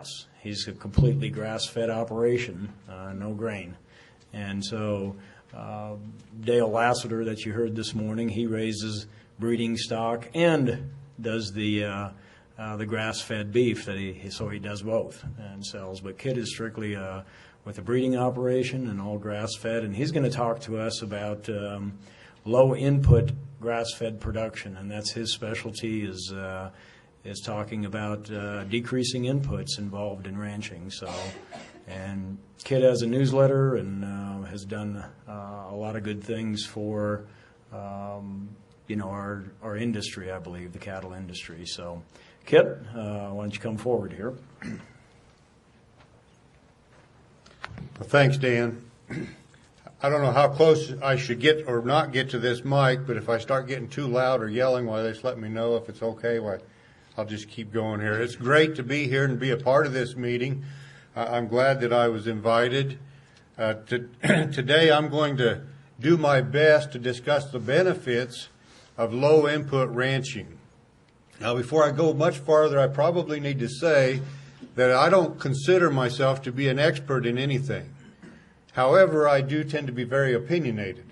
else. He's a completely grass-fed operation, no grain. And so Dale Lassiter that you heard this morning, he raises breeding stock and does the grass-fed beef. So he does both and sells. But Kit is strictly with a breeding operation and all grass-fed, and he's going to talk to us about low-input grass-fed production, and that's his specialty. Is talking about decreasing inputs involved in ranching. So, and Kit has a newsletter and has done a lot of good things for our industry, I believe, the cattle industry. So, Kit, why don't you come forward here? Well, thanks, Dan. I don't know how close I should get or not get to this mic, but if I start getting too loud or yelling, well, just let me know. If it's okay, well, I'll just keep going here. It's great to be here and be a part of this meeting. I'm glad that I was invited. Today I'm going to do my best to discuss the benefits of low input ranching. Now, before I go much farther, I probably need to say that I don't consider myself to be an expert in anything. However, I do tend to be very opinionated.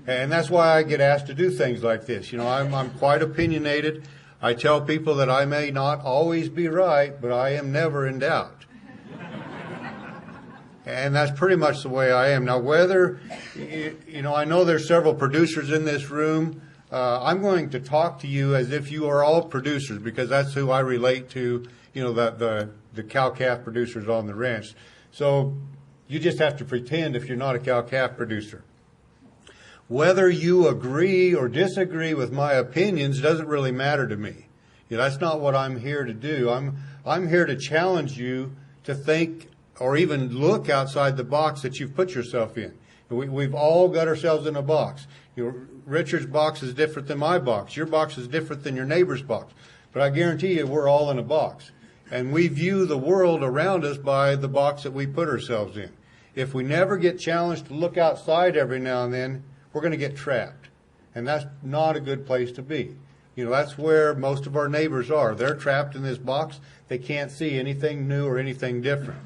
And that's why I get asked to do things like this. I'm quite opinionated. I tell people that I may not always be right, but I am never in doubt. And that's pretty much the way I am. Now, whether, I know there's several producers in this room. I'm going to talk to you as if you are all producers, because that's who I relate to, the cow-calf producers on the ranch. So you just have to pretend if you're not a cow-calf producer. Whether you agree or disagree with my opinions doesn't really matter to me. That's not what I'm here to do. I'm here to challenge you to think or even look outside the box that you've put yourself in. We've all got ourselves in a box. Richard's box is different than my box. Your box is different than your neighbor's box. But I guarantee you we're all in a box. And we view the world around us by the box that we put ourselves in. If we never get challenged to look outside every now and then, we're going to get trapped. And that's not a good place to be. That's where most of our neighbors are. They're trapped in this box. They can't see anything new or anything different.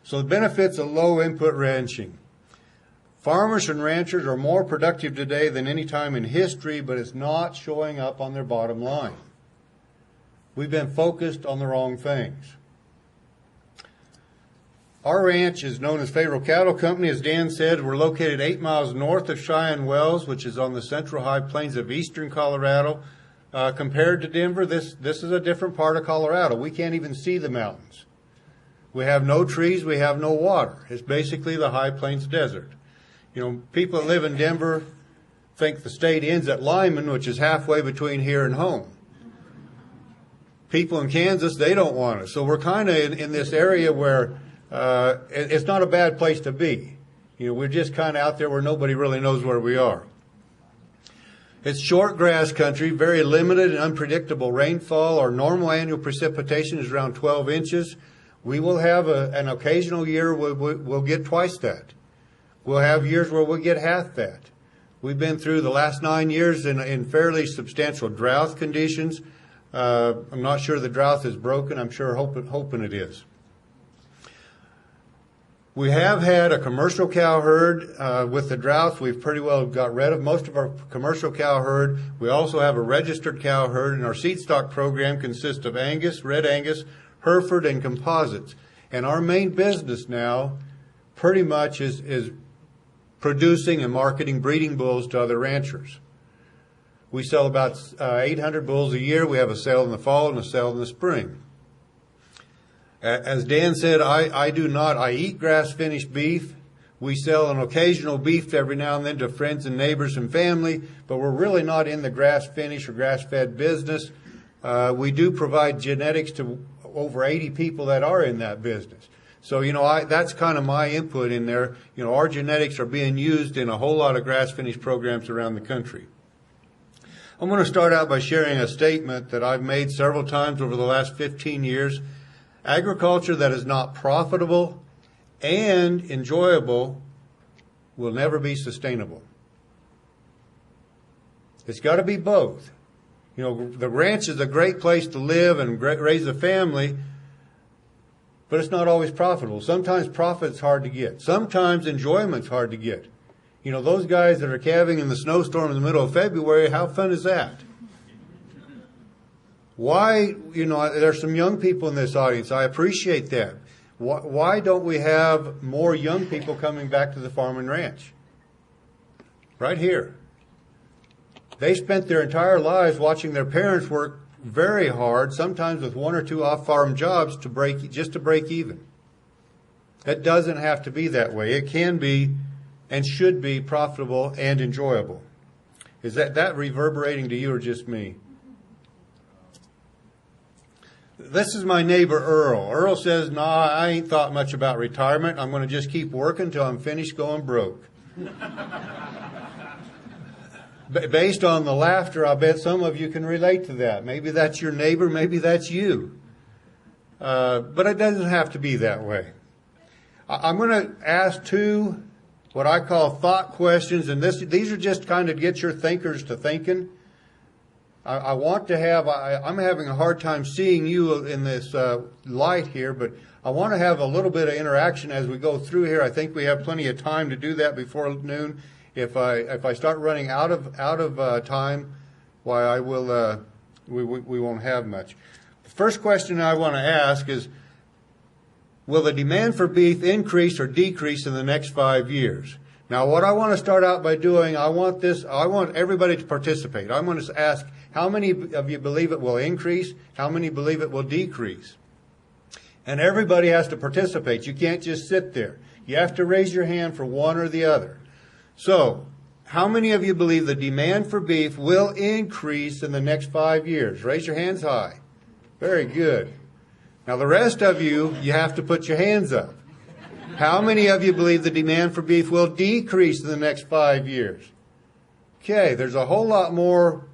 So the benefits of low input ranching. Farmers and ranchers are more productive today than any time in history, but it's not showing up on their bottom line. We've been focused on the wrong things. Our ranch is known as Pharo Cattle Company. As Dan said, we're located 8 miles north of Cheyenne Wells, which is on the central high plains of eastern Colorado. Compared to Denver, this is a different part of Colorado. We can't even see the mountains. We have no trees. We have no water. It's basically the high plains desert. People that live in Denver think the state ends at Lyman, which is halfway between here and home. People in Kansas, they don't want it. So we're kind of in this area where it's not a bad place to be. We're just kind of out there where nobody really knows where we are. It's short grass country, very limited and unpredictable rainfall. Our normal annual precipitation is around 12 inches. We will have an occasional year where we'll get twice that. We'll have years where we'll get half that. We've been through the last 9 years in fairly substantial drought conditions. I'm not sure the drought is broken. I'm sure hoping it is. We have had a commercial cow herd. With the droughts, we've pretty well got rid of most of our commercial cow herd. We also have a registered cow herd, and our seed stock program consists of Angus, Red Angus, Hereford, and composites. And our main business now pretty much is producing and marketing breeding bulls to other ranchers. We sell about 800 bulls a year. We have a sale in the fall and a sale in the spring. As Dan said, I eat grass-finished beef. We sell an occasional beef every now and then to friends and neighbors and family, but we're really not in the grass-finished or grass-fed business. We do provide genetics to over 80 people that are in that business. So, that's kind of my input in there. Our genetics are being used in a whole lot of grass-finished programs around the country. I'm going to start out by sharing a statement that I've made several times over the last 15 years. Agriculture that is not profitable and enjoyable will never be sustainable. It's got to be both. The ranch is a great place to live and raise a family, but it's not always profitable. Sometimes profit's hard to get. Sometimes enjoyment's hard to get. You know, those guys that are calving in the snowstorm in the middle of February, how fun is that? Why, you know, there's some young people in this audience. I appreciate that. Why don't we have more young people coming back to the farm and ranch? Right here. They spent their entire lives watching their parents work very hard, sometimes with 1 or 2 off-farm jobs just to break even. It doesn't have to be that way. It can be and should be profitable and enjoyable. Is that reverberating to you or just me? This is my neighbor Earl. Earl says, "Nah, I ain't thought much about retirement. I'm going to just keep working till I'm finished going broke." Based on the laughter, I bet some of you can relate to that. Maybe that's your neighbor, maybe that's you. But it doesn't have to be that way. I'm going to ask 2 what I call thought questions, and these are just kind of get your thinkers to thinking. I'm having a hard time seeing you in this light here, but I want to have a little bit of interaction as we go through here. I think we have plenty of time to do that before noon. If I start running out of time, why I will we won't have much. The first question I want to ask is, will the demand for beef increase or decrease in the next 5 years? Now, what I want to start out by doing, I want everybody to participate. I want to ask, how many of you believe it will increase? How many believe it will decrease? And everybody has to participate. You can't just sit there. You have to raise your hand for one or the other. So, how many of you believe the demand for beef will increase in the next 5 years? Raise your hands high. Very good. Now, the rest of you have to put your hands up. How many of you believe the demand for beef will decrease in the next 5 years? Okay, there's a whole lot more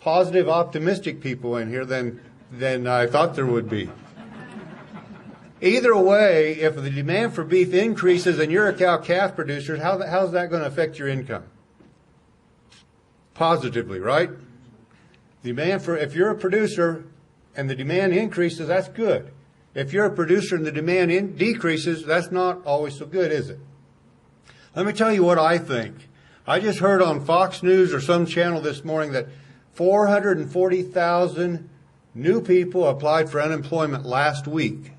positive, optimistic people in here than I thought there would be. Either way, if the demand for beef increases and you're a cow-calf producer, how's that going to affect your income? Positively, right? If you're a producer and the demand increases, that's good. If you're a producer and the demand decreases, that's not always so good, is it? Let me tell you what I think. I just heard on Fox News or some channel this morning that 440,000 new people applied for unemployment last week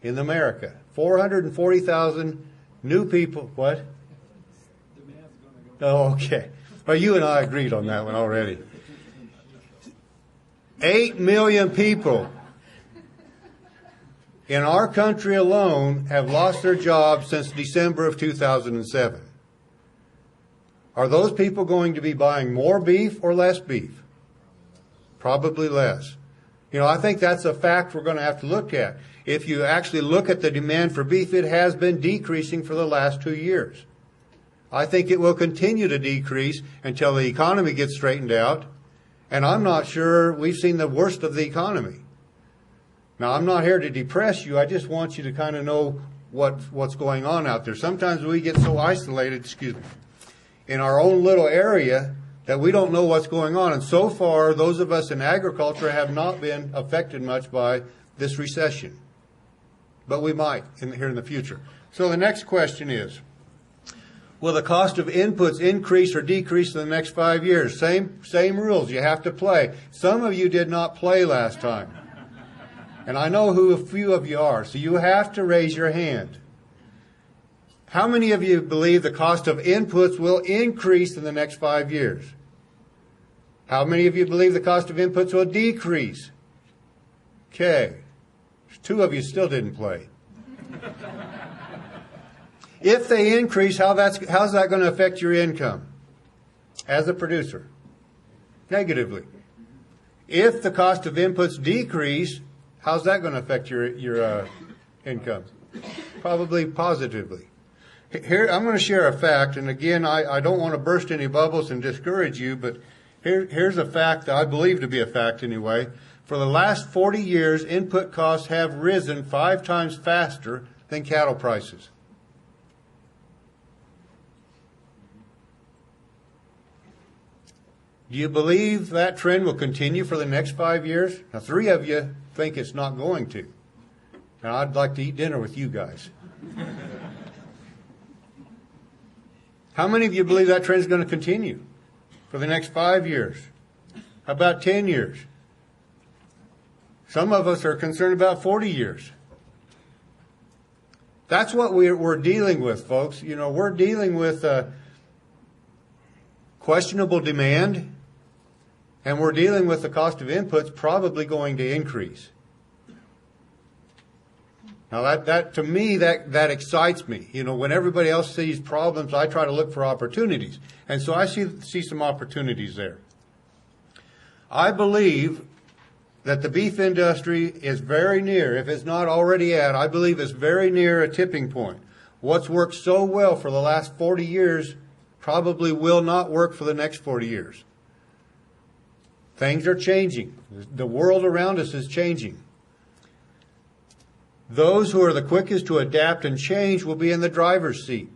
in America. 440,000 new people. What? Oh, okay. Well, you and I agreed on that one already. 8 million people in our country alone have lost their jobs since December of 2007. Are those people going to be buying more beef or less beef? Probably less. You know, I think that's a fact we're going to have to look at. If you actually look at the demand for beef, it has been decreasing for the last 2 years. I think it will continue to decrease until the economy gets straightened out. And I'm not sure we've seen the worst of the economy. Now, I'm not here to depress you. I just want you to kind of know what's going on out there. Sometimes we get so isolated, in our own little area that we don't know what's going on. And so far, those of us in agriculture have not been affected much by this recession. But we might here in the future. So the next question is, will the cost of inputs increase or decrease in the next 5 years? Same rules. You have to play. Some of you did not play last time. And I know who a few of you are, so you have to raise your hand. How many of you believe the cost of inputs will increase in the next 5 years? How many of you believe the cost of inputs will decrease? Okay. 2 of you still didn't play. If they increase, how's that going to affect your income as a producer? Negatively. If the cost of inputs decrease, how's that going to affect your income? Probably positively. Here, I'm going to share a fact, and again, I don't want to burst any bubbles and discourage you, but here's a fact that I believe to be a fact anyway. For the last 40 years, input costs have risen 5 times faster than cattle prices. Do you believe that trend will continue for the next 5 years? Now, 3 of you think it's not going to. And I'd like to eat dinner with you guys. How many of you believe that trend is going to continue for the next 5 years? How about 10 years? Some of us are concerned about 40 years. That's what we're dealing with, folks. You know, we're dealing with questionable demand, and we're dealing with the cost of inputs probably going to increase. Now that to me, that excites me. You know, when everybody else sees problems, I try to look for opportunities. And so I see some opportunities there. I believe that the beef industry is very near, if it's not already at, I believe it's very near a tipping point. What's worked so well for the last 40 years probably will not work for the next 40 years. Things are changing. The world around us is changing. Those who are the quickest to adapt and change will be in the driver's seat.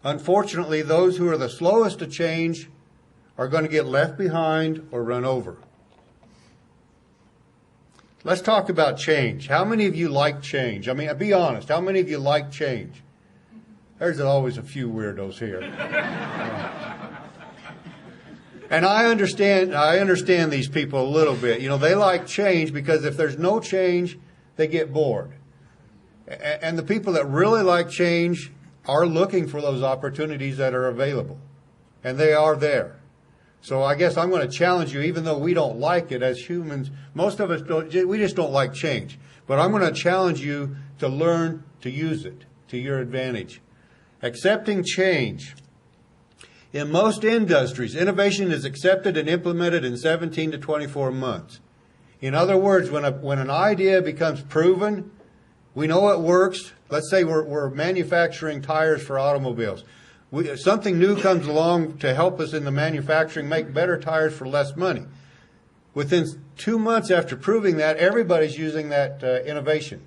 Unfortunately, those who are the slowest to change are going to get left behind or run over. Let's talk about change. How many of you like change? I mean, be honest. How many of you like change? There's always a few weirdos here. And I understand these people a little bit. You know, they like change because if there's no change, they get bored. And the people that really like change are looking for those opportunities that are available. And they are there. So I guess I'm going to challenge you, even though we don't like it as humans. Most of us we just don't like change. But I'm going to challenge you to learn to use it to your advantage. Accepting change. In most industries, innovation is accepted and implemented in 17 to 24 months. In other words, when an idea becomes proven, we know it works. Let's say we're manufacturing tires for automobiles. Something new comes along to help us in the manufacturing, make better tires for less money. Within 2 months after proving that, everybody's using that innovation.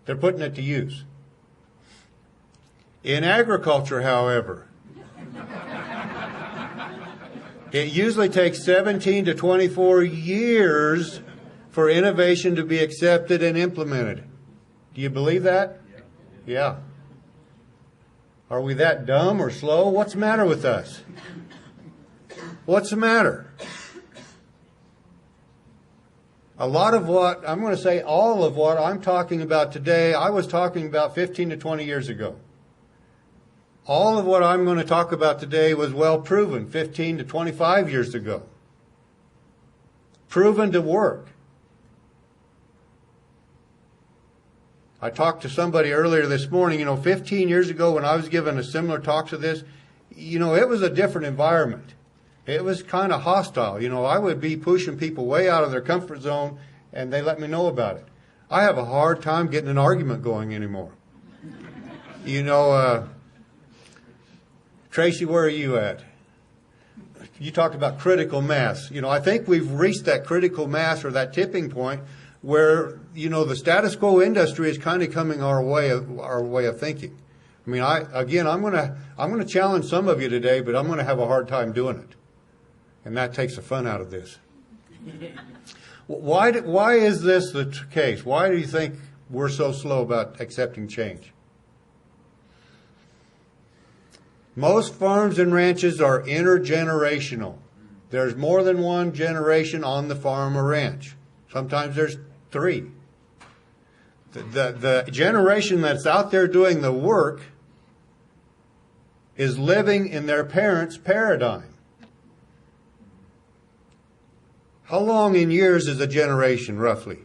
They're putting it to use. In agriculture, however, it usually takes 17 to 24 years for innovation to be accepted and implemented. Do you believe that? Yeah. Are we that dumb or slow? What's the matter with us? What's the matter? A lot of what, I'm going to say all of what I'm talking about today, I was talking about 15 to 20 years ago. All of what I'm going to talk about today was well proven 15 to 25 years ago. Proven to work. I talked to somebody earlier this morning, 15 years ago when I was given a similar talk to this, it was a different environment. It was kind of hostile. I would be pushing people way out of their comfort zone, and they let me know about it. I have a hard time getting an argument going anymore. Tracy, where are you at? You talked about critical mass. I think we've reached that critical mass or that tipping point where, the status quo industry is kind of coming our way of thinking. I mean, I'm going to challenge some of you today, but I'm going to have a hard time doing it. And that takes the fun out of this. Why is this the case? Why do you think we're so slow about accepting change? Most farms and ranches are intergenerational. There's more than one generation on the farm or ranch. Sometimes there's 3. The generation that's out there doing the work is living in their parents' paradigm. How long in years is a generation, roughly?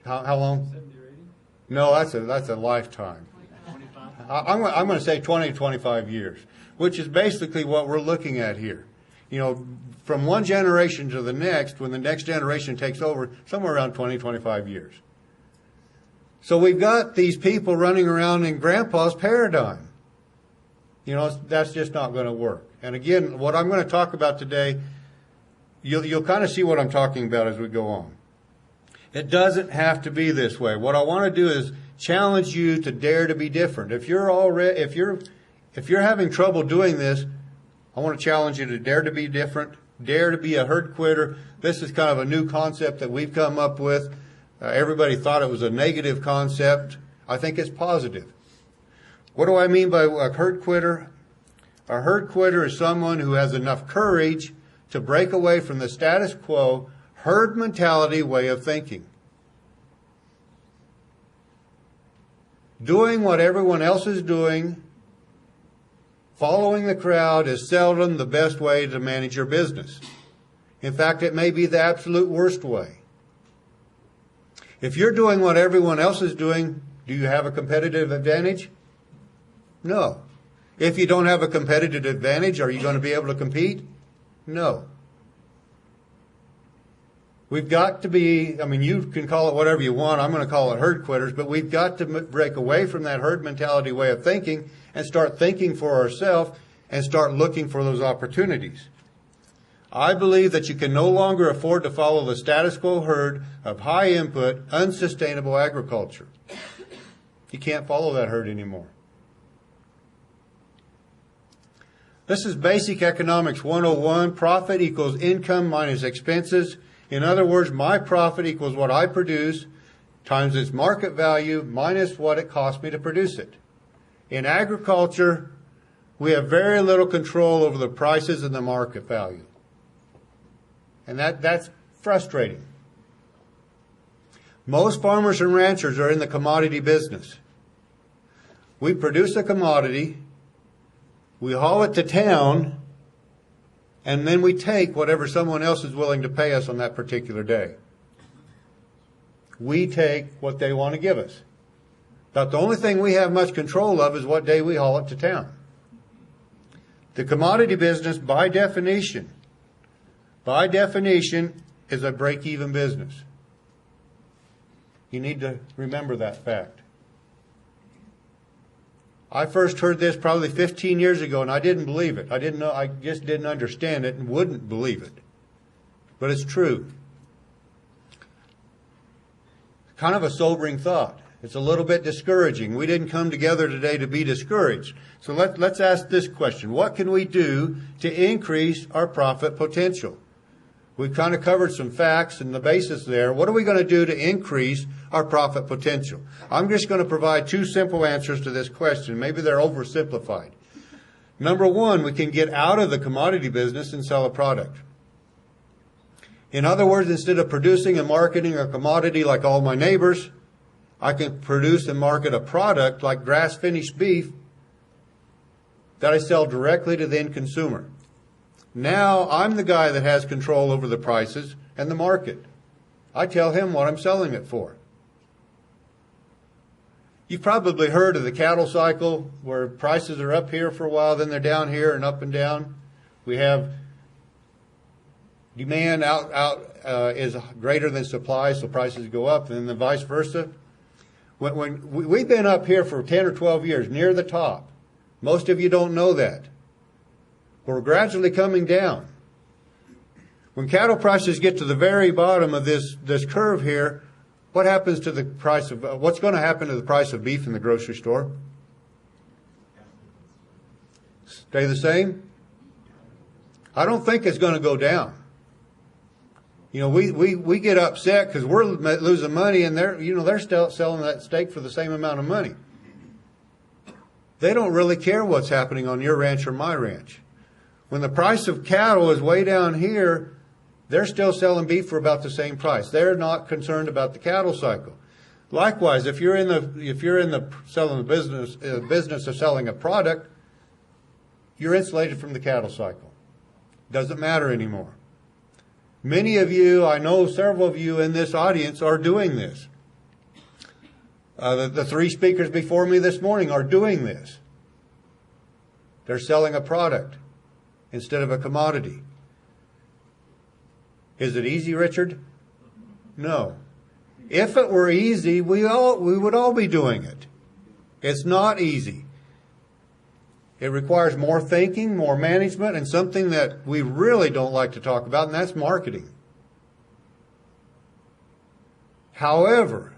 How long? 70 or 80? No, that's a lifetime. I'm going to say 20 to 25 years, which is basically what we're looking at here. From one generation to the next, when the next generation takes over, somewhere around 20, 25 years. So we've got these people running around in Grandpa's paradigm. That's just not going to work. And again, what I'm going to talk about today, you'll kind of see what I'm talking about as we go on. It doesn't have to be this way. What I want to do is challenge you to dare to be different. If you're having trouble doing this, I want to challenge you to dare to be different, dare to be a herd quitter. This is kind of a new concept that we've come up with. Everybody thought it was a negative concept. I think it's positive. What do I mean by a herd quitter? A herd quitter is someone who has enough courage to break away from the status quo, herd mentality way of thinking. Doing what everyone else is doing, following the crowd, is seldom the best way to manage your business. In fact, it may be the absolute worst way. If you're doing what everyone else is doing, do you have a competitive advantage? No. If you don't have a competitive advantage, are you going to be able to compete? No. We've got to be, you can call it whatever you want. I'm going to call it herd quitters, but we've got to break away from that herd mentality way of thinking and start thinking for ourselves and start looking for those opportunities. I believe that you can no longer afford to follow the status quo herd of high input, unsustainable agriculture. You can't follow that herd anymore. This is Basic Economics 101. Profit equals income minus expenses. In other words, my profit equals what I produce times its market value minus what it cost me to produce it. In agriculture, we have very little control over the prices and the market value. And that's frustrating. Most farmers and ranchers are in the commodity business. We produce a commodity, we haul it to town, and then we take whatever someone else is willing to pay us on that particular day. We take what they want to give us. But the only thing we have much control of is what day we haul it to town. The commodity business, by definition, is a break-even business. You need to remember that fact. I first heard this probably 15 years ago, and I didn't believe it. I just didn't understand it and wouldn't believe it. But it's true. Kind of a sobering thought. It's a little bit discouraging. We didn't come together today to be discouraged. So let's ask this question. What can we do to increase our profit potential? We've kind of covered some facts and the basis there. What are we going to do to increase our profit potential? I'm just going to provide two simple answers to this question. Maybe they're oversimplified. Number one, we can get out of the commodity business and sell a product. In other words, instead of producing and marketing a commodity like all my neighbors, I can produce and market a product like grass-finished beef that I sell directly to the end consumer. Now I'm the guy that has control over the prices and the market. I tell him what I'm selling it for. You've probably heard of the cattle cycle where prices are up here for a while, then they're down here and up and down. We have demand out is greater than supply, so prices go up, and then vice versa. When we've been up here for 10 or 12 years, near the top. Most of you don't know that. We're gradually coming down. When cattle prices get to the very bottom of this curve here, what happens to the price of what's going to happen to the price of beef in the grocery store? Stay the same? I don't think it's going to go down. You know, we get upset because we're losing money, and they're still selling that steak for the same amount of money. They don't really care what's happening on your ranch or my ranch. When the price of cattle is way down here, they're still selling beef for about the same price. They're not concerned about the cattle cycle. Likewise, if you're in the business of selling a product, you're insulated from the cattle cycle. Doesn't matter anymore. Many of you, I know several of you in this audience are doing this. The three speakers before me this morning are doing this. They're selling a product instead of a commodity. Is it easy, Richard? No. If it were easy, we would all be doing it. It's not easy. It requires more thinking, more management, and something that we really don't like to talk about, and that's marketing. However,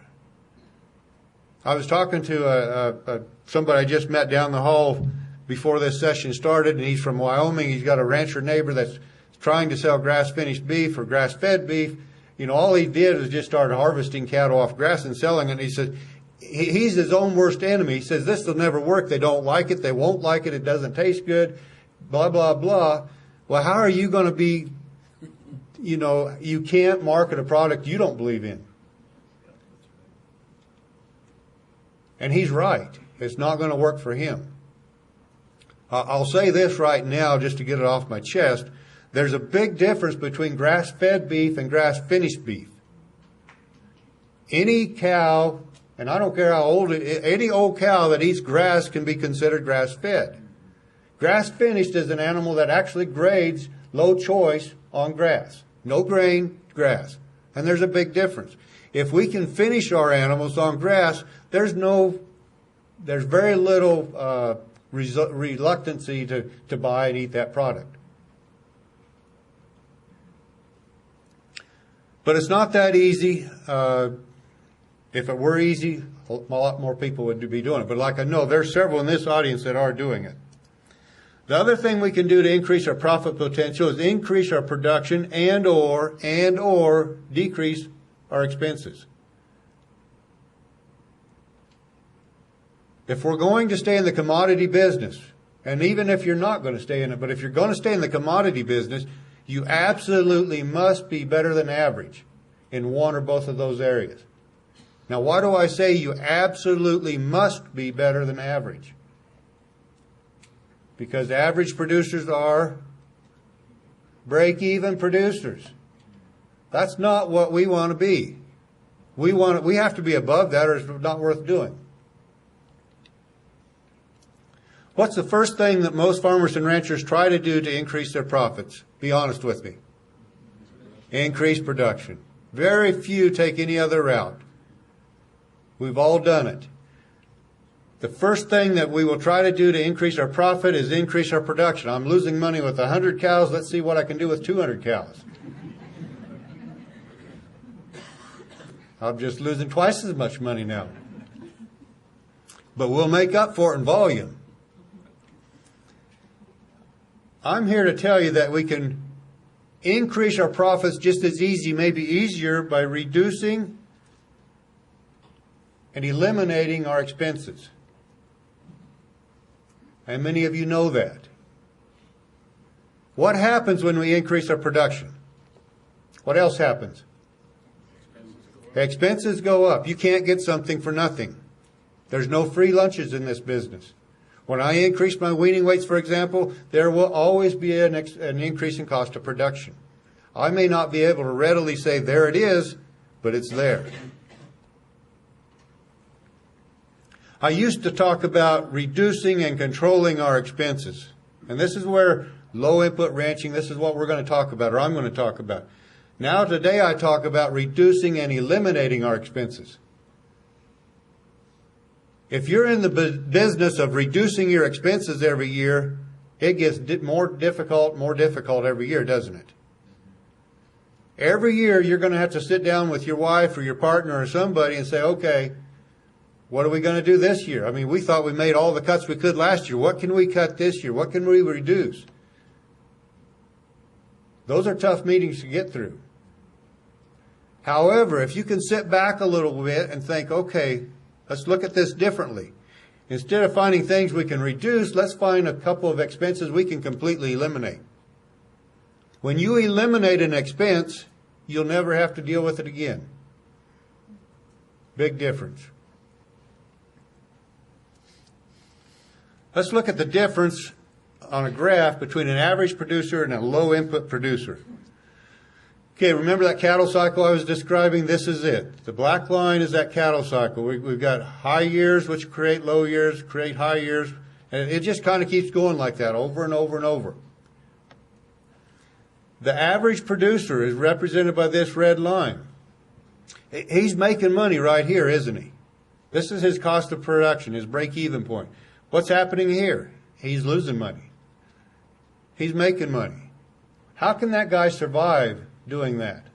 I was talking to somebody I just met down the hall before this session started, and he's from Wyoming. He's got a rancher neighbor that's trying to sell grass-finished beef or grass-fed beef, all he did was just start harvesting cattle off grass and selling it. And he said he's his own worst enemy. He says this will never work. They don't like it. They won't like it. It doesn't taste good. Blah, blah, blah. Well, how are you going to be, you can't market a product you don't believe in. And he's right. It's not going to work for him. I'll say this right now just to get it off my chest. There's a big difference between grass-fed beef and grass-finished beef. Any cow, and I don't care how old it is, any old cow that eats grass can be considered grass-fed. Grass-finished is an animal that actually grades low choice on grass. No grain, grass. And there's a big difference. If we can finish our animals on grass, there's very little reluctancy to buy and eat that product. But it's not that easy. If it were easy, a lot more people would be doing it. But like I know, there's several in this audience that are doing it. The other thing we can do to increase our profit potential is increase our production and or decrease our expenses. If we're going to stay in the commodity business, and even if you're not going to stay in it, but if you're going to stay in the commodity business, you absolutely must be better than average in one or both of those areas. Now, why do I say you absolutely must be better than average? Because average producers are break-even producers. That's not what we want to be. We have to be above that, or it's not worth doing. What's the first thing that most farmers and ranchers try to do to increase their profits? Be honest with me. Increase production. Very few take any other route. We've all done it. The first thing that we will try to do to increase our profit is increase our production. I'm losing money with 100 cows. Let's see what I can do with 200 cows. I'm just losing twice as much money now. But we'll make up for it in volume. I'm here to tell you that we can increase our profits just as easy, maybe easier, by reducing and eliminating our expenses. And many of you know that. What happens when we increase our production? What else happens? Expenses go up. You can't get something for nothing. There's no free lunches in this business. When I increase my weaning weights, for example, there will always be an increase in cost of production. I may not be able to readily say, there it is, but it's there. I used to talk about reducing and controlling our expenses. And this is where low input ranching, this is what we're going to talk about, or I'm going to talk about. Now today I talk about reducing and eliminating our expenses. If you're in the business of reducing your expenses every year, it gets more difficult every year, doesn't it? Every year you're going to have to sit down with your wife or your partner or somebody and say, okay, what are we going to do this year? I mean, we thought we made all the cuts we could last year. What can we cut this year? What can we reduce? Those are tough meetings to get through. However, if you can sit back a little bit and think, okay, let's look at this differently. Instead of finding things we can reduce, let's find a couple of expenses we can completely eliminate. When you eliminate an expense, you'll never have to deal with it again. Big difference. Let's look at the difference on a graph between an average producer and a low input producer. Okay, remember that cattle cycle I was describing? This is it. The black line is that cattle cycle. We've got high years, which create low years, create high years. And it just kind of keeps going like that over and over and over. The average producer is represented by this red line. He's making money right here, isn't he? This is his cost of production, his break-even point. What's happening here? He's losing money. He's making money. How can that guy survive doing that?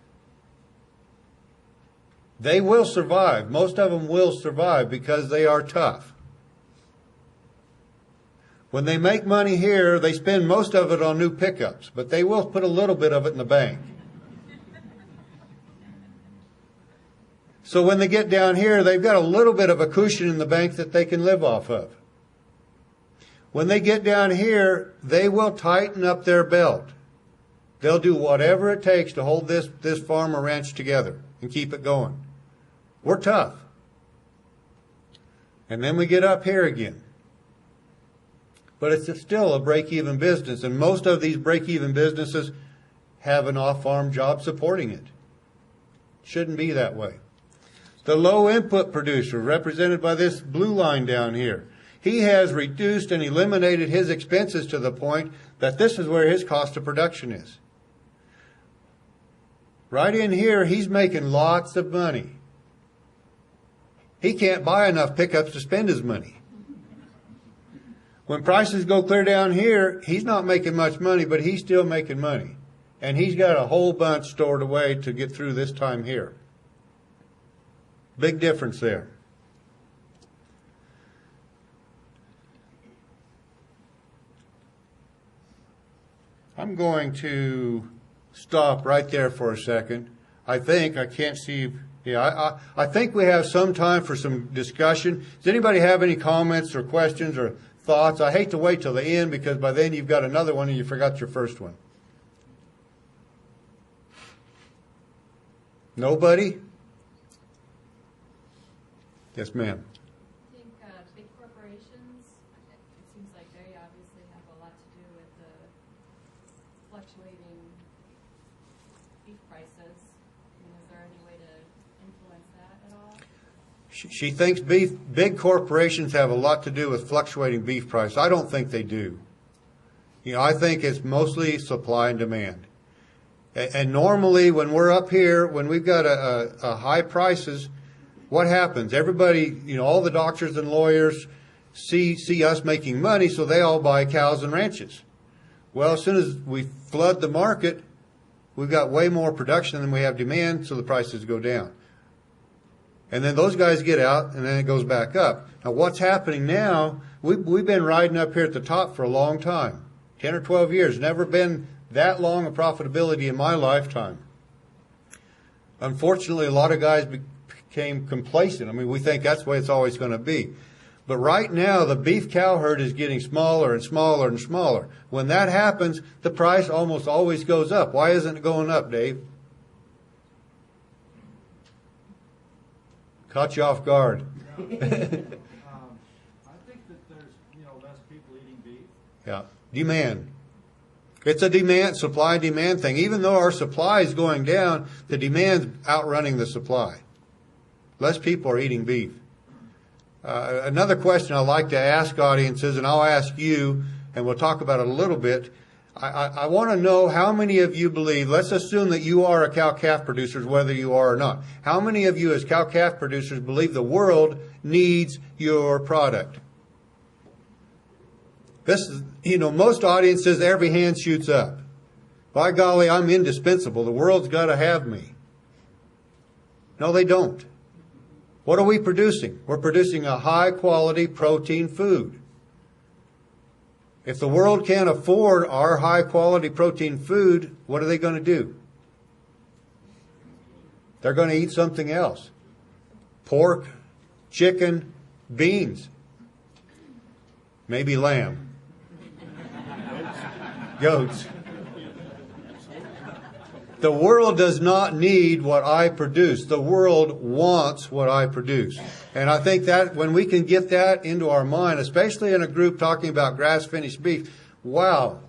They will survive. Most of them will survive because they are tough. When they make money here, they spend most of it on new pickups, but they will put a little bit of it in the bank. So when they get down here, they've got a little bit of a cushion in the bank that they can live off of. When they get down here, they will tighten up their belt. They'll do whatever it takes to hold this farm or ranch together and keep it going. We're tough. And then we get up here again. But it's still a break-even business, and most of these break-even businesses have an off-farm job supporting it. Shouldn't be that way. The low-input producer, represented by this blue line down here, he has reduced and eliminated his expenses to the point that this is where his cost of production is. Right in here, he's making lots of money. He can't buy enough pickups to spend his money. When prices go clear down here, he's not making much money, but he's still making money. And he's got a whole bunch stored away to get through this time here. Big difference there. I'm going to stop right there for a second. I can't see, I think we have some time for some discussion. Does anybody have any comments or questions or thoughts? I hate to wait till the end because by then you've got another one and you forgot your first one. Nobody? Yes, ma'am. I think big corporations, it seems like they obviously have a lot to do with the fluctuating beef prices. Is there any way to influence that at all? She thinks big corporations have a lot to do with fluctuating beef price. I don't think they do. I think it's mostly supply and demand. And normally when we're up here, when we've got a high prices, what happens? Everybody, all the doctors and lawyers see us making money, so they all buy cows and ranches. Well, as soon as we flood the market, we've got way more production than we have demand, so the prices go down. And then those guys get out, and then it goes back up. Now, what's happening now, we've been riding up here at the top for a long time, 10 or 12 years. Never been that long of profitability in my lifetime. Unfortunately, a lot of guys became complacent. I mean, we think that's the way it's always going to be. But right now, the beef cow herd is getting smaller and smaller and smaller. When that happens, the price almost always goes up. Why isn't it going up, Dave? Caught you off guard. I think that there's less people eating beef. Yeah, demand. It's a supply and demand thing. Even though our supply is going down, the demand's outrunning the supply. Less people are eating beef. Another question I like to ask audiences, and I'll ask you, and we'll talk about it a little bit. I want to know how many of you believe, let's assume that you are a cow-calf producer, whether you are or not. How many of you as cow-calf producers believe the world needs your product? This is, most audiences, every hand shoots up. By golly, I'm indispensable. The world's got to have me. No, they don't. What are we producing? We're producing a high-quality protein food. If the world can't afford our high-quality protein food, what are they going to do? They're going to eat something else. Pork, chicken, beans. Maybe lamb. Goats. The world does not need what I produce. The world wants what I produce. And I think that when we can get that into our mind, especially in a group talking about grass-finished beef, wow,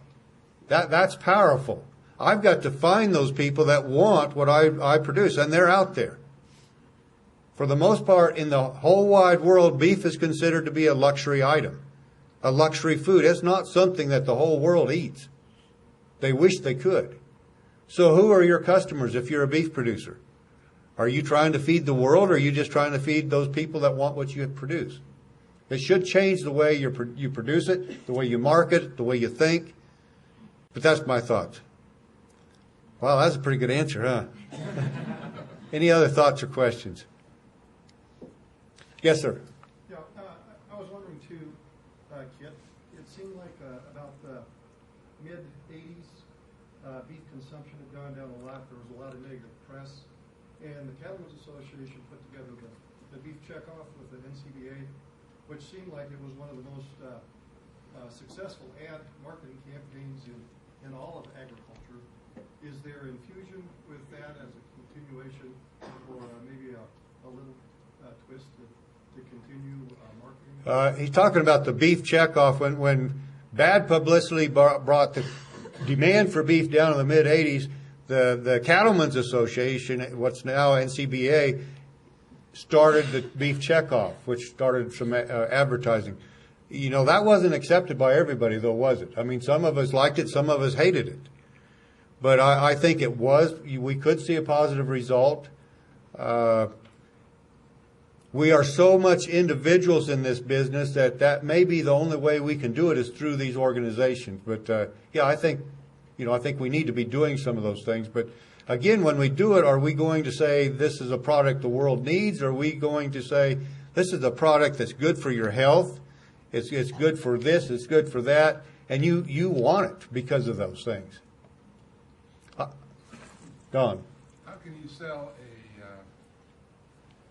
that's powerful. I've got to find those people that want what I produce, and they're out there. For the most part, in the whole wide world, beef is considered to be a luxury item, a luxury food. It's not something that the whole world eats. They wish they could. So who are your customers if you're a beef producer? Are you trying to feed the world, or are you just trying to feed those people that want what you produce? It should change the way you produce it, the way you market it, the way you think. But that's my thoughts. Wow, that's a pretty good answer, huh? Any other thoughts or questions? Yes, sir. Yeah, I was wondering too, Kit, it seemed mid-'80s, beef consumption had gone down a lot. There was a lot of negative press. And the Cattlemen's Association put together the beef checkoff with the NCBA, which seemed like it was one of the most successful ad marketing campaigns in all of agriculture. Is there infusion with that as a continuation, or maybe a little twist to continue marketing? He's talking about the beef checkoff when bad publicity brought the demand for beef down in the mid-'80s. The Cattlemen's Association, what's now NCBA, started the beef checkoff, which started some advertising. You know, that wasn't accepted by everybody, though, was it? I mean, some of us liked it, some of us hated it. But I think it was, we could see a positive result. We are so much individuals in this business that may be the only way we can do it is through these organizations. But, yeah, I think we need to be doing some of those things. But, again, when we do it, are we going to say this is a product the world needs? Or are we going to say this is a product that's good for your health? It's good for this, it's good for that, and you want it because of those things. Don. How can you sell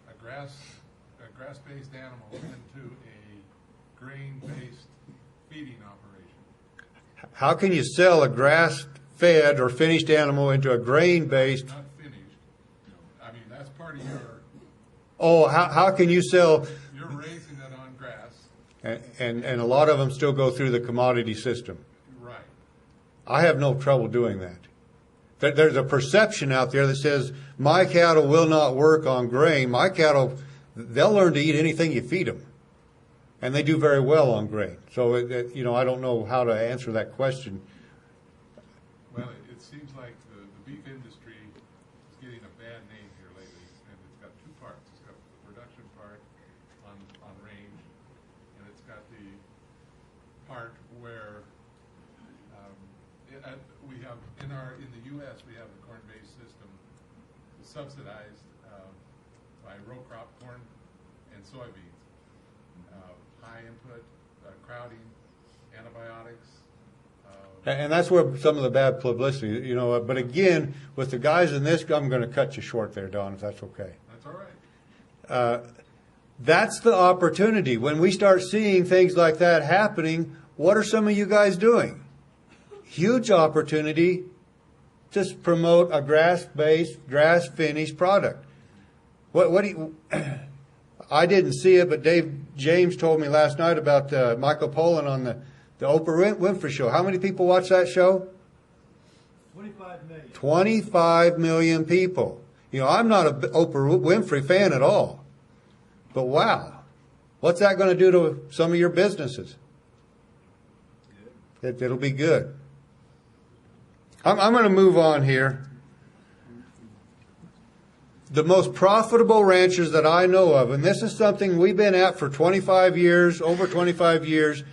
a grass-based animal into a grain-based feeding operation? How can you sell a grass-fed or finished animal into a grain-based? Not finished. I mean, that's part of your. Oh, how can you sell? You're raising it on grass. And a lot of them still go through the commodity system. Right. I have no trouble doing that. There's a perception out there that says my cattle will not work on grain. My cattle, they'll learn to eat anything you feed them, and they do very well on grain. So I don't know how to answer that question. Well, it seems like the beef industry is getting a bad name here lately, and it's got two parts. It's got the production part on range, and it's got the part where we have in the U.S. we have the corn-based system subsidized by row crop corn and soybeans, high input, crowding, antibiotics. And that's where some of the bad publicity, but again, with the guys in this, I'm going to cut you short there, Don, if that's okay. That's all right. That's the opportunity. When we start seeing things like that happening, what are some of you guys doing? Huge opportunity to promote a grass-based, grass-finished product. What do you? I didn't see it, but James told me last night about Michael Pollan on the Oprah Winfrey show. How many people watch that show? 25 million. 25 million people. I'm not an Oprah Winfrey fan at all. But wow, what's that going to do to some of your businesses? It'll be good. I'm going to move on here. The most profitable ranchers that I know of, and this is something we've been at for over 25 years,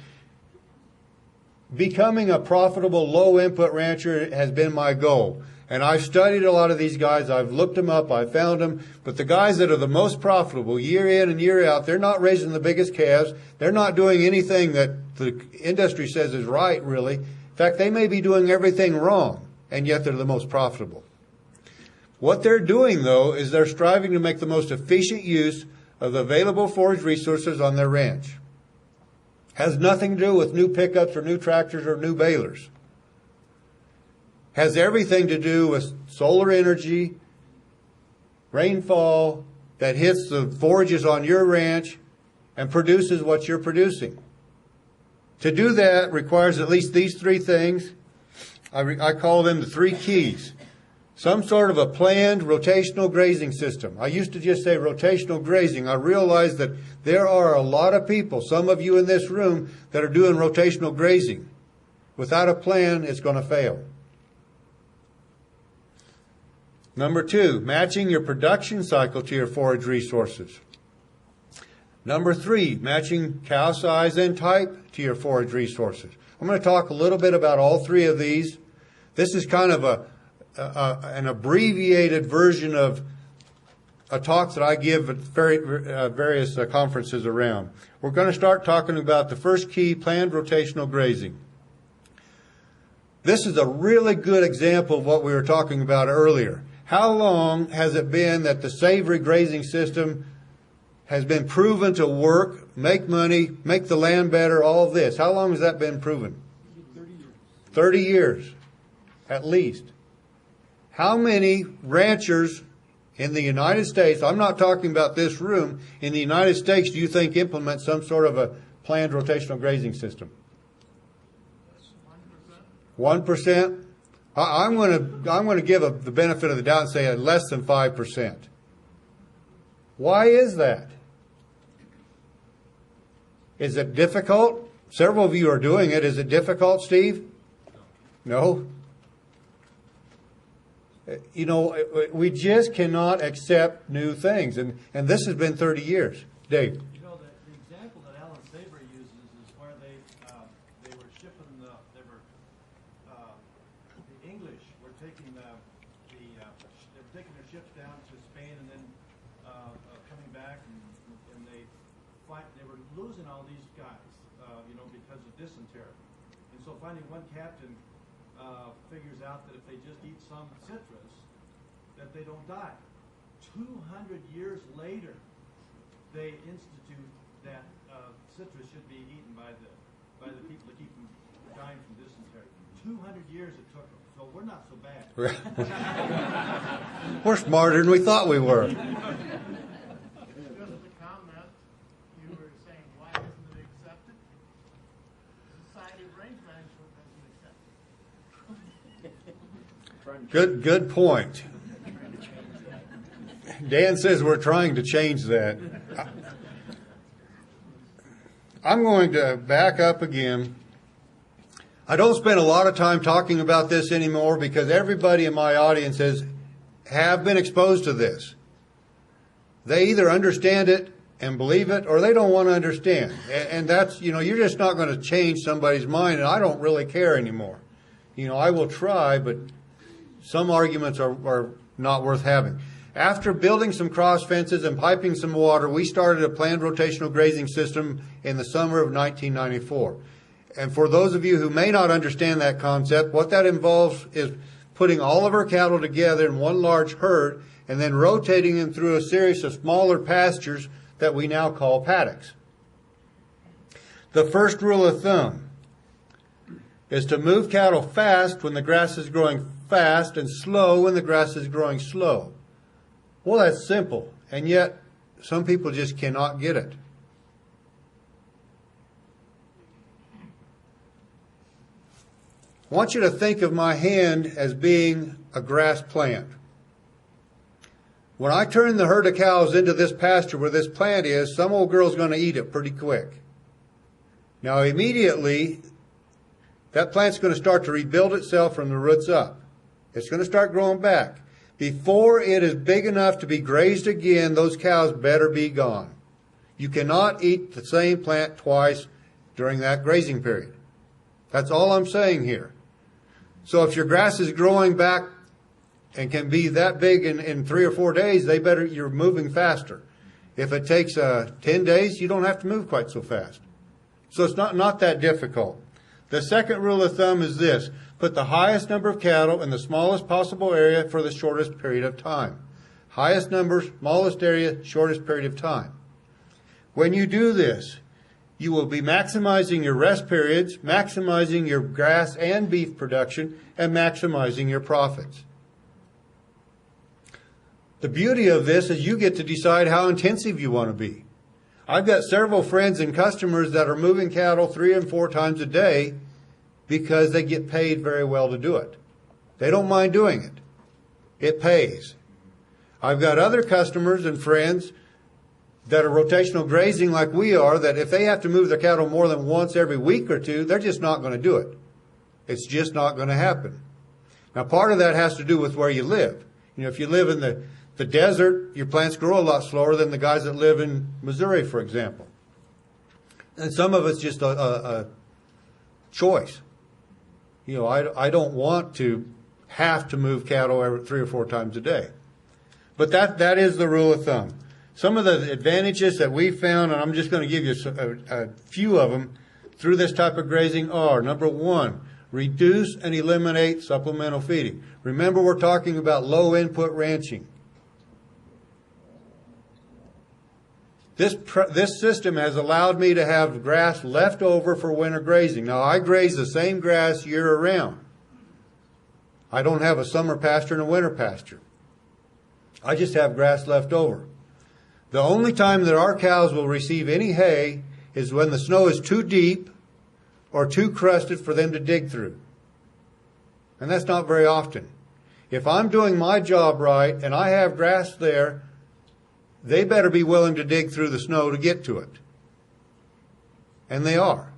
becoming a profitable low-input rancher has been my goal. And I've studied a lot of these guys. I've looked them up. I've found them. But the guys that are the most profitable year in and year out, they're not raising the biggest calves. They're not doing anything that the industry says is right, really. In fact, they may be doing everything wrong, and yet they're the most profitable. What they're doing, though, is they're striving to make the most efficient use of the available forage resources on their ranch. Has nothing to do with new pickups or new tractors or new balers. Has everything to do with solar energy, rainfall that hits the forages on your ranch and produces what you're producing. To do that requires at least these three things. I call them the three keys. Some sort of a planned rotational grazing system. I used to just say rotational grazing. I realize that there are a lot of people, some of you in this room, that are doing rotational grazing. Without a plan, it's going to fail. Number two, matching your production cycle to your forage resources. Number three, matching cow size and type to your forage resources. I'm going to talk a little bit about all three of these. This is kind of an abbreviated version of a talk that I give at various conferences around. We're going to start talking about the first key, planned rotational grazing. This is a really good example of what we were talking about earlier. How long has it been that the savory grazing system has been proven to work, make money, make the land better, all of this? How long has that been proven? 30 years. 30 years, at least. How many ranchers in the United States, I'm not talking about this room, in the United States do you think implement some sort of a planned rotational grazing system? 1%? I'm going to give the benefit of the doubt and say less than 5%. Why is that? Is it difficult? Several of you are doing it. Is it difficult, Steve? No? You know, we just cannot accept new things. And this has been 30 years. Dave? You know, the example that Alan Savory uses is where they were shipping the English were taking they were taking their ships down to Spain and then coming back and they were losing all these guys, because of dysentery. And so finally one captain figures out that if they just eat some citrus, that they don't die. 200 years later, they institute that citrus should be eaten by the people to keep them dying from dysentery. 200 years it took them, so we're not so bad. We're smarter than we thought we were. Just a comment, you were saying, why isn't it accepted? Society of Range Management doesn't accept it. Good point. Dan says we're trying to change that. I'm going to back up again. I don't spend a lot of time talking about this anymore because everybody in my audience have been exposed to this. They either understand it and believe it or they don't want to understand. And that's, you're just not going to change somebody's mind, and I don't really care anymore. I will try, but some arguments are not worth having. After building some cross fences and piping some water, we started a planned rotational grazing system in the summer of 1994. And for those of you who may not understand that concept, what that involves is putting all of our cattle together in one large herd and then rotating them through a series of smaller pastures that we now call paddocks. The first rule of thumb is to move cattle fast when the grass is growing fast and slow when the grass is growing slow. Well, that's simple, and yet some people just cannot get it. I want you to think of my hand as being a grass plant. When I turn the herd of cows into this pasture where this plant is, some old girl's going to eat it pretty quick. Now, immediately, that plant's going to start to rebuild itself from the roots up. It's going to start growing back. Before it is big enough to be grazed again, those cows better be gone. You cannot eat the same plant twice during that grazing period. That's all I'm saying here. So if your grass is growing back and can be that big in 3 or 4 days, you're moving faster. If it takes 10 days, you don't have to move quite so fast. So it's not that difficult. The second rule of thumb is this: put the highest number of cattle in the smallest possible area for the shortest period of time. Highest number, smallest area, shortest period of time. When you do this, you will be maximizing your rest periods, maximizing your grass and beef production, and maximizing your profits. The beauty of this is you get to decide how intensive you want to be. I've got several friends and customers that are moving cattle 3 and 4 times a day because they get paid very well to do it. They don't mind doing it. It pays. I've got other customers and friends that are rotational grazing like we are, that if they have to move their cattle more than once every week or two, they're just not going to do it. It's just not going to happen. Now, part of that has to do with where you live. If you live in the desert, your plants grow a lot slower than the guys that live in Missouri, for example. And some of it's just a choice. I don't want to have to move cattle every 3 or 4 times a day. But that is the rule of thumb. Some of the advantages that we found, and I'm just going to give you a few of them through this type of grazing are, number 1, reduce and eliminate supplemental feeding. Remember, we're talking about low input ranching. This system has allowed me to have grass left over for winter grazing. Now, I graze the same grass year around. I don't have a summer pasture and a winter pasture. I just have grass left over. The only time that our cows will receive any hay is when the snow is too deep or too crusted for them to dig through. And that's not very often. If I'm doing my job right and I have grass there, they better be willing to dig through the snow to get to it. And they are.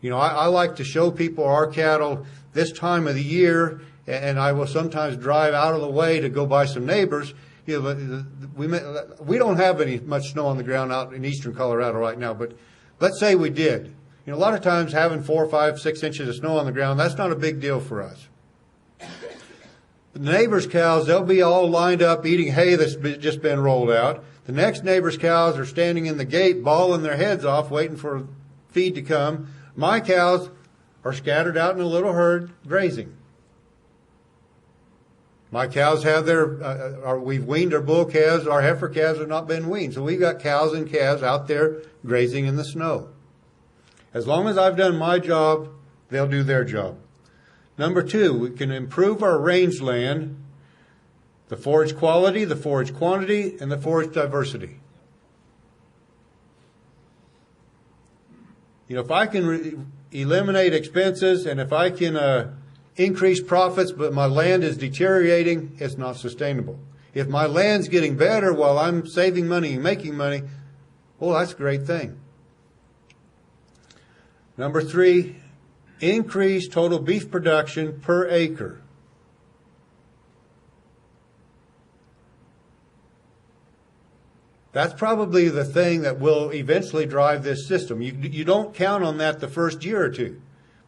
You know, I like to show people our cattle this time of the year, and I will sometimes drive out of the way to go by some neighbors. You know, we don't have any much snow on the ground out in eastern Colorado right now, but let's say we did. You know, a lot of times having 4, 5, 6 inches of snow on the ground, that's not a big deal for us. The neighbor's cows, they'll be all lined up eating hay that's just been rolled out. The next neighbor's cows are standing in the gate bawling their heads off waiting for feed to come. My cows are scattered out in a little herd grazing. My cows have we've weaned our bull calves. Our heifer calves have not been weaned. So we've got cows and calves out there grazing in the snow. As long as I've done my job, they'll do their job. Number 2, we can improve our rangeland, the forage quality, the forage quantity, and the forage diversity. You know, if I can eliminate expenses and if I can increase profits, but my land is deteriorating, it's not sustainable. If my land's getting better while I'm saving money and making money, well, that's a great thing. Number 3, increase total beef production per acre. That's probably the thing that will eventually drive this system. You don't count on that the first year or two.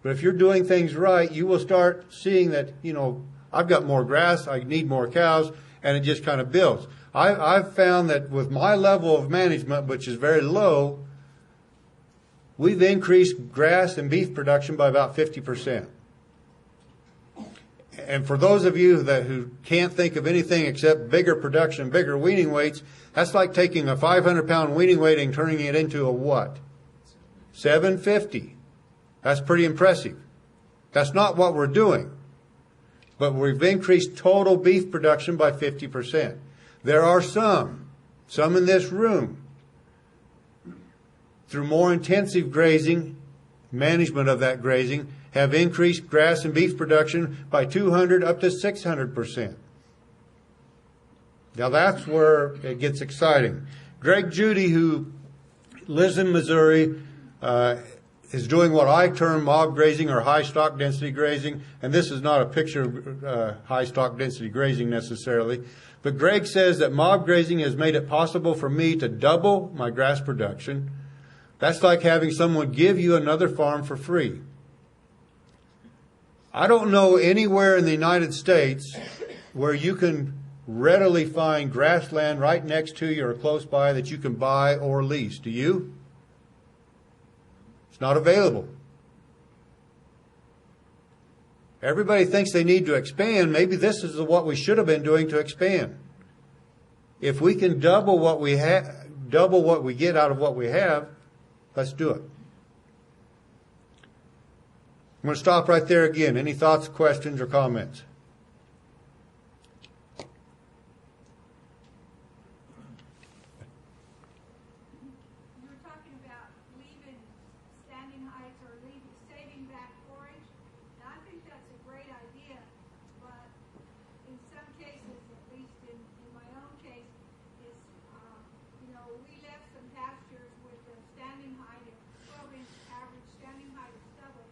But if you're doing things right, you will start seeing that, you know, I've got more grass, I need more cows, and it just kind of builds. I've found that with my level of management, which is very low, we've increased grass and beef production by about 50%. And for those of you who can't think of anything except bigger production, bigger weaning weights, that's like taking a 500-pound weaning weight and turning it into a what? 750. That's pretty impressive. That's not what we're doing. But we've increased total beef production by 50%. There are some in this room, through more intensive grazing, management of that grazing, have increased grass and beef production by 200 up to 600%. Now that's where it gets exciting. Greg Judy, who lives in Missouri, is doing what I term mob grazing or high stock density grazing. And this is not a picture of high stock density grazing necessarily. But Greg says that mob grazing has made it possible for me to double my grass production. That's like having someone give you another farm for free. I don't know anywhere in the United States where you can readily find grassland right next to you or close by that you can buy or lease. Do you? It's not available. Everybody thinks they need to expand. Maybe this is what we should have been doing to expand. If we can double what we get out of what we have, let's do it. I'm going to stop right there again. Any thoughts, questions, or comments? You were talking about leaving standing heights or saving back forage. Now, I think that's a great idea, but in some cases, at least in my own case, is, we left some pastures with a standing height of 12-inch average standing height of stubble.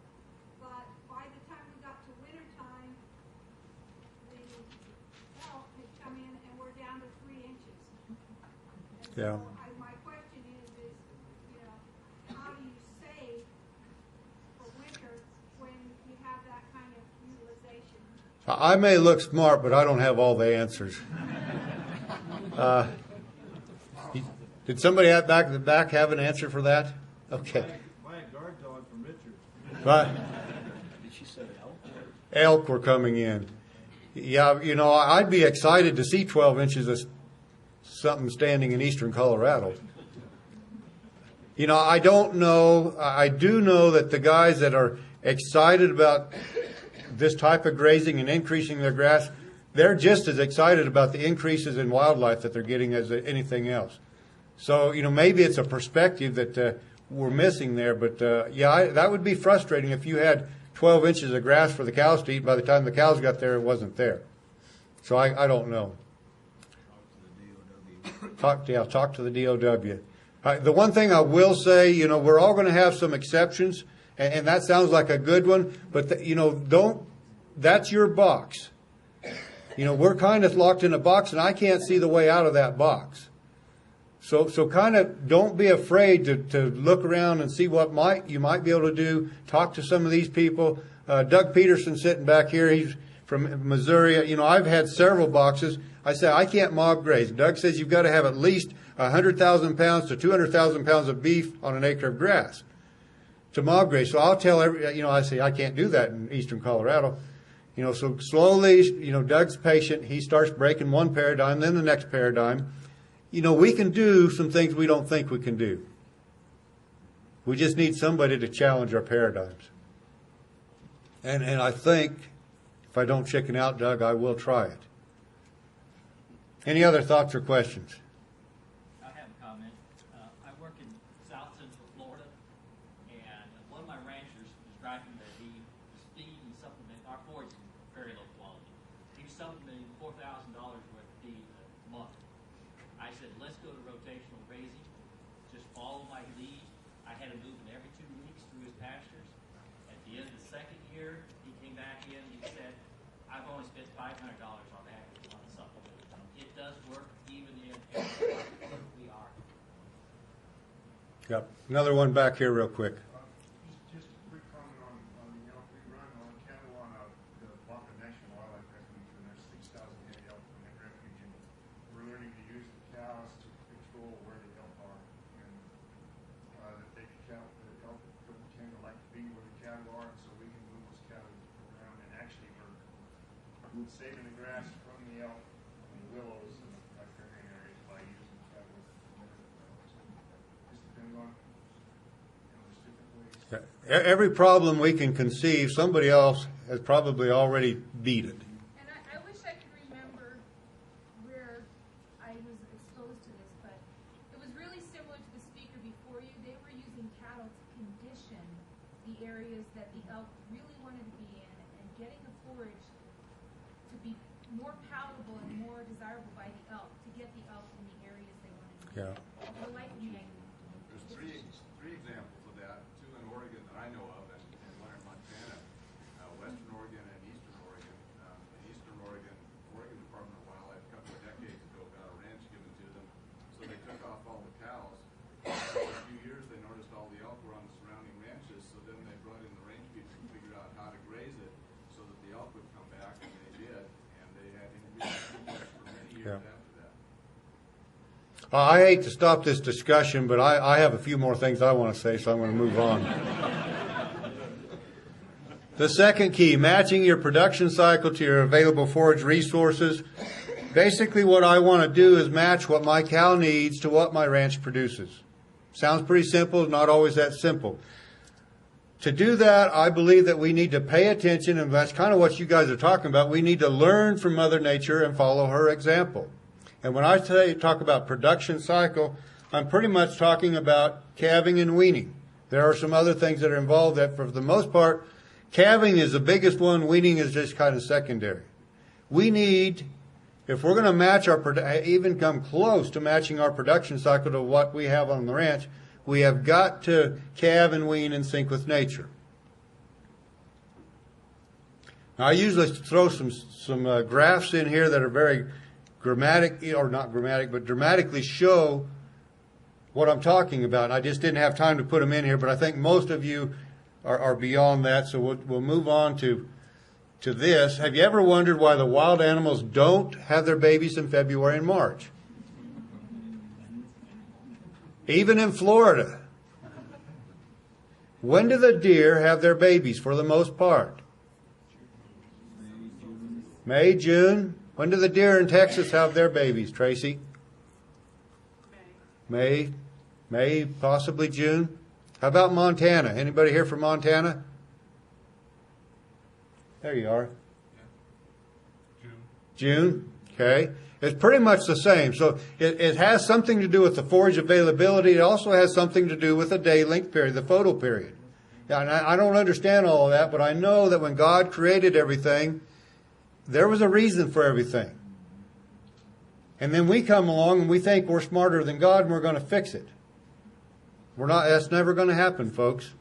But by the time we got to wintertime, the elk had come in and we're down to 3 inches. And Yeah. so my question is, how do you save for winter when you have that kind of utilization? I may look smart, but I don't have all the answers. Did somebody at the back have an answer for that? Okay. Buy a guard dog from Richard. But elk were coming in. Yeah, you know, I'd be excited to see 12 inches of something standing in eastern Colorado. You know, I don't know. I do know that the guys that are excited about this type of grazing and increasing their grass, they're just as excited about the increases in wildlife that they're getting as anything else. So, you know, maybe it's a perspective that we're missing there. But, yeah, that would be frustrating if you had 12 inches of grass for the cows to eat. By the time the cows got there, it wasn't there. So I don't know. Talk to the DOW. The one thing I will say, you know, we're all going to have some exceptions, and that sounds like a good one, but, you know, that's your box. You know, we're kind of locked in a box, and I can't see the way out of that box. So kind of don't be afraid to look around and see what you might be able to do. Talk to some of these people. Doug Peterson sitting back here, he's from Missouri. You know, I've had several boxes. I say, I can't mob graze. Doug says you've got to have at least 100,000 pounds to 200,000 pounds of beef on an acre of grass to mob graze. So I'll tell I say, I can't do that in eastern Colorado. You know, so slowly, you know, Doug's patient. He starts breaking one paradigm, then the next paradigm. You know, we can do some things we don't think we can do. We just need somebody to challenge our paradigms. And I think if I don't chicken out, Doug, I will try it. Any other thoughts or questions? I have a comment. I work in South Central Florida, and one of my ranchers was driving the feed and supplement. Our forage is very low quality. He was supplementing $4,000 worth of feed a month. I said, let's go to rotational grazing. Just follow my lead. I had him moving every 2 weeks through his pastures. At the end of the second year, he came back in and he said, I've only spent $500 on that on supplement. It does work even in where we are. Yep. Another one back here real quick. Just a quick comment on the elk we run on cattle on the Profitability wildlife refuge, and there's 6,000 head elk in that refuge, and we're learning to use the cows to control where the elk are, and that the elk don't tend to like to be where the cattle are, and so we can move those cattle around, and actually we're saving the grass from the elk and the willows and the riparian areas by using cattle. Just depends on, there's different ways. Every problem we can conceive, somebody else has probably already beat it. And I wish I could remember where I was exposed to this, but it was really similar to the speaker before you. They were using cattle to condition the areas that the elk really wanted to be in, and getting the forage to be more palatable and more desirable by the elk, to get the elk in the areas they wanted to be. Yeah. The lightning. There's three examples of that, two in Oregon that I know of, and one in Montana, Western Oregon and Eastern Oregon. In Eastern Oregon, Oregon Department of Wildlife a couple of decades ago got a ranch given to them, so they took off all the cows. After a few years, they noticed all the elk were on the surrounding ranches, so then they brought in the range people and figured out how to graze it so that the elk would come back, and they did, and they had increased for many years after that. I hate to stop this discussion, but I have a few more things I want to say, so I'm going to move on. The second key, matching your production cycle to your available forage resources. Basically, what I want to do is match what my cow needs to what my ranch produces. Sounds pretty simple, not always that simple. To do that, I believe that we need to pay attention, and that's kind of what you guys are talking about. We need to learn from Mother Nature and follow her example. And when I talk about production cycle, I'm pretty much talking about calving and weaning. There are some other things that are involved that, for the most part, calving is the biggest one. Weaning is just kind of secondary. We need, if we're going to match even come close to matching our production cycle to what we have on the ranch, we have got to calve and wean in sync with nature. Now, I usually throw some graphs in here that are very dramatically show what I'm talking about. I just didn't have time to put them in here, but I think most of you are beyond that, so we'll move on to this. Have you ever wondered why the wild animals don't have their babies in February and March? Even in Florida. When do the deer have their babies for the most part? May, June. When do the deer in Texas have their babies, Tracy? May, possibly June. How about Montana? Anybody here from Montana? There you are. June. Okay. It's pretty much the same. So it has something to do with the forage availability. It also has something to do with the day length period, the photo period. Yeah, and I don't understand all of that, but I know that when God created everything, there was a reason for everything. And then we come along and we think we're smarter than God and we're going to fix it. We're not. That's never going to happen, folks.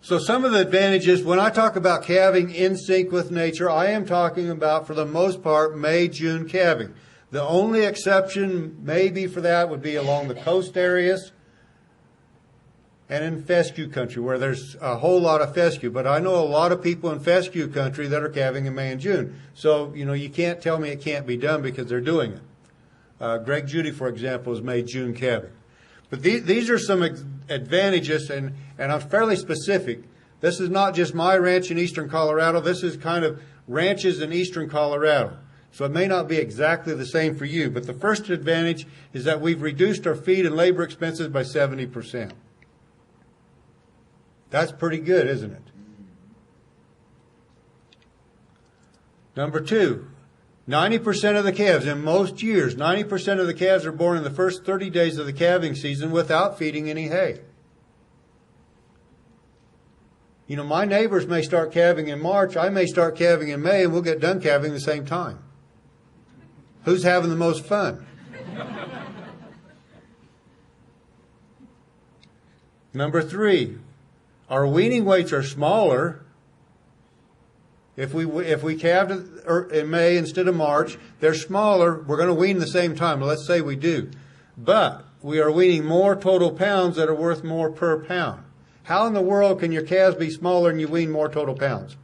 So some of the advantages, when I talk about calving in sync with nature, I am talking about, for the most part, May, June calving. The only exception maybe for that would be along the coast areas and in fescue country, where there's a whole lot of fescue. But I know a lot of people in fescue country that are calving in May and June. So, you can't tell me it can't be done because they're doing it. Greg Judy, for example, is May, June calving. But these are some advantages, and I'm fairly specific. This is not just my ranch in eastern Colorado. This is kind of ranches in eastern Colorado. So it may not be exactly the same for you. But the first advantage is that we've reduced our feed and labor expenses by 70%. That's pretty good, isn't it? Number two. 90% of the calves, in most years, 90% of the calves are born in the first 30 days of the calving season without feeding any hay. My neighbors may start calving in March, I may start calving in May, and we'll get done calving at the same time. Who's having the most fun? Number three, our weaning weights are smaller. If we calved in May instead of March, they're smaller. We're going to wean the same time. Let's say we do. But we are weaning more total pounds that are worth more per pound. How in the world can your calves be smaller and you wean more total pounds?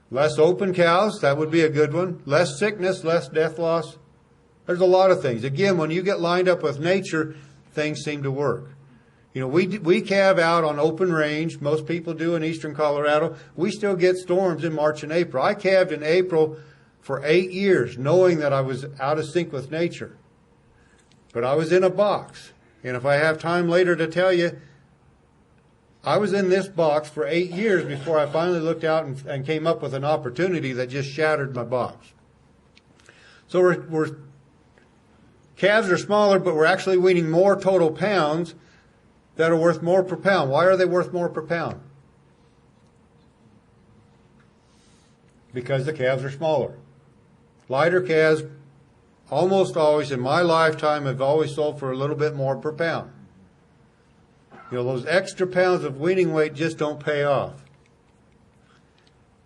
Less open cows, that would be a good one. Less sickness, less death loss. There's a lot of things. Again, when you get lined up with nature, things seem to work. We calve out on open range. Most people do in eastern Colorado. We still get storms in March and April. I calved in April for 8 years, knowing that I was out of sync with nature. But I was in a box. And if I have time later to tell you, I was in this box for 8 years before I finally looked out and came up with an opportunity that just shattered my box. So calves are smaller, but we're actually weaning more total pounds that are worth more per pound. Why are they worth more per pound? Because the calves are smaller. Lighter calves, almost always in my lifetime, have always sold for a little bit more per pound. Those extra pounds of weaning weight just don't pay off.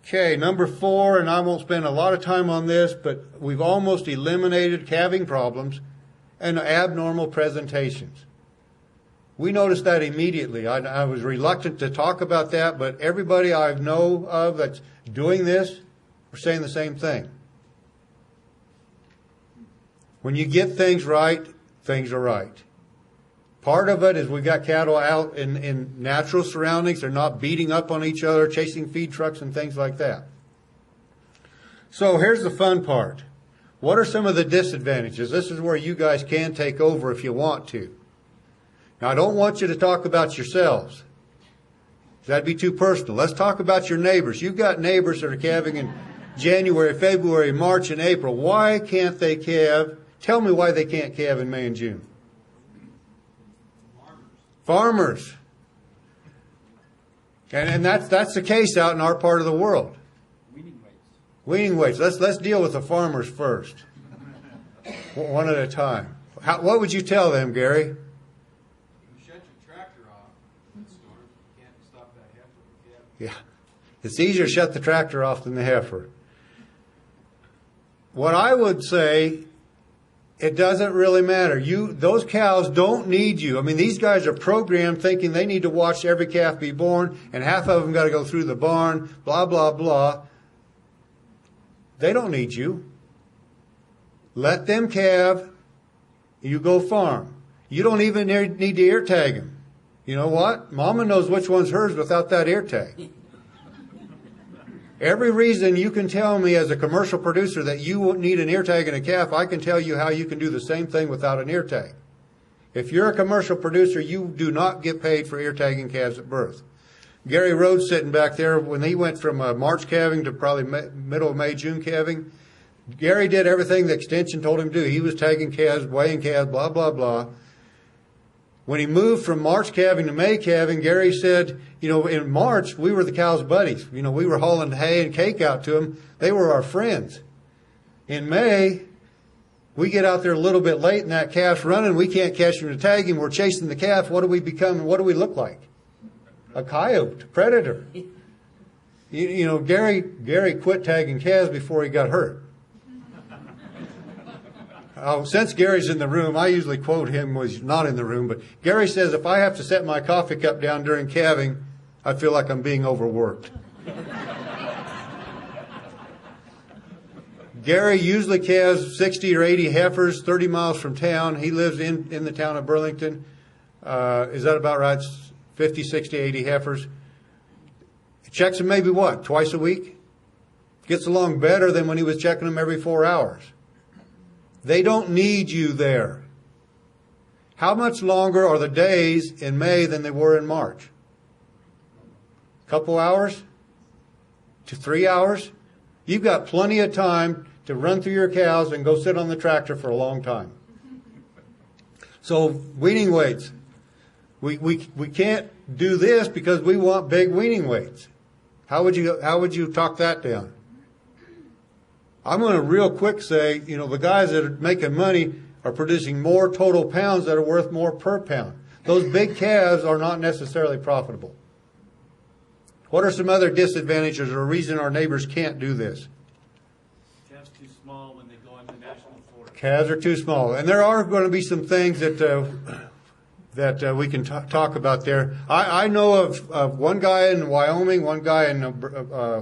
Okay, number 4, and I won't spend a lot of time on this, but we've almost eliminated calving problems and abnormal presentations. We noticed that immediately. I was reluctant to talk about that, but everybody I know of that's doing this are saying the same thing. When you get things right, things are right. Part of it is we've got cattle out in natural surroundings. They're not beating up on each other, chasing feed trucks and things like that. So here's the fun part. What are some of the disadvantages? This is where you guys can take over if you want to. Now, I don't want you to talk about yourselves. That'd be too personal. Let's talk about your neighbors. You've got neighbors that are calving in January, February, March, and April. Why can't they calve? Tell me why they can't calve in May and June. Farmers. And that's the case out in our part of the world. Weaning weights. Let's deal with the farmers first. One at a time. What would you tell them, Gary? Yeah, it's easier to shut the tractor off than the heifer. What I would say, it doesn't really matter. Those cows don't need you. I mean, these guys are programmed thinking they need to watch every calf be born, and half of them got to go through the barn, blah, blah, blah. They don't need you. Let them calve You go farm. You don't even need to ear tag them. You know what? Mama knows which one's hers without that ear tag. Every reason you can tell me as a commercial producer that you need an ear tag in a calf, I can tell you how you can do the same thing without an ear tag. If you're a commercial producer, you do not get paid for ear tagging calves at birth. Gary Rhodes sitting back there, when he went from March calving to probably middle of May, June calving, Gary did everything the extension told him to do. He was tagging calves, weighing calves, blah, blah, blah. When he moved from March calving to May calving, Gary said, in March, we were the cows' buddies. We were hauling hay and cake out to them. They were our friends. In May, we get out there a little bit late and that calf's running. We can't catch him to tag him. We're chasing the calf. What do we become? What do we look like? A coyote, predator. Gary quit tagging calves before he got hurt. Since Gary's in the room, I usually quote him when he's not in the room, but Gary says, if I have to set my coffee cup down during calving, I feel like I'm being overworked. Gary usually calves 60 or 80 heifers 30 miles from town. He lives in the town of Burlington. Is that about right? 50, 60, 80 heifers. He checks them maybe twice a week? Gets along better than when he was checking them every 4 hours. They don't need you there. How much longer are the days in May than they were in March? A couple hours? To 3 hours? You've got plenty of time to run through your cows and go sit on the tractor for a long time. So weaning weights. We can't do this because we want big weaning weights. How would you talk that down? I'm going to real quick say, the guys that are making money are producing more total pounds that are worth more per pound. Those big calves are not necessarily profitable. What are some other disadvantages or reason our neighbors can't do this? Calves too small when they go into national forest. Calves are too small. And there are going to be some things that we can talk about there. I know of one guy in Wyoming, one guy in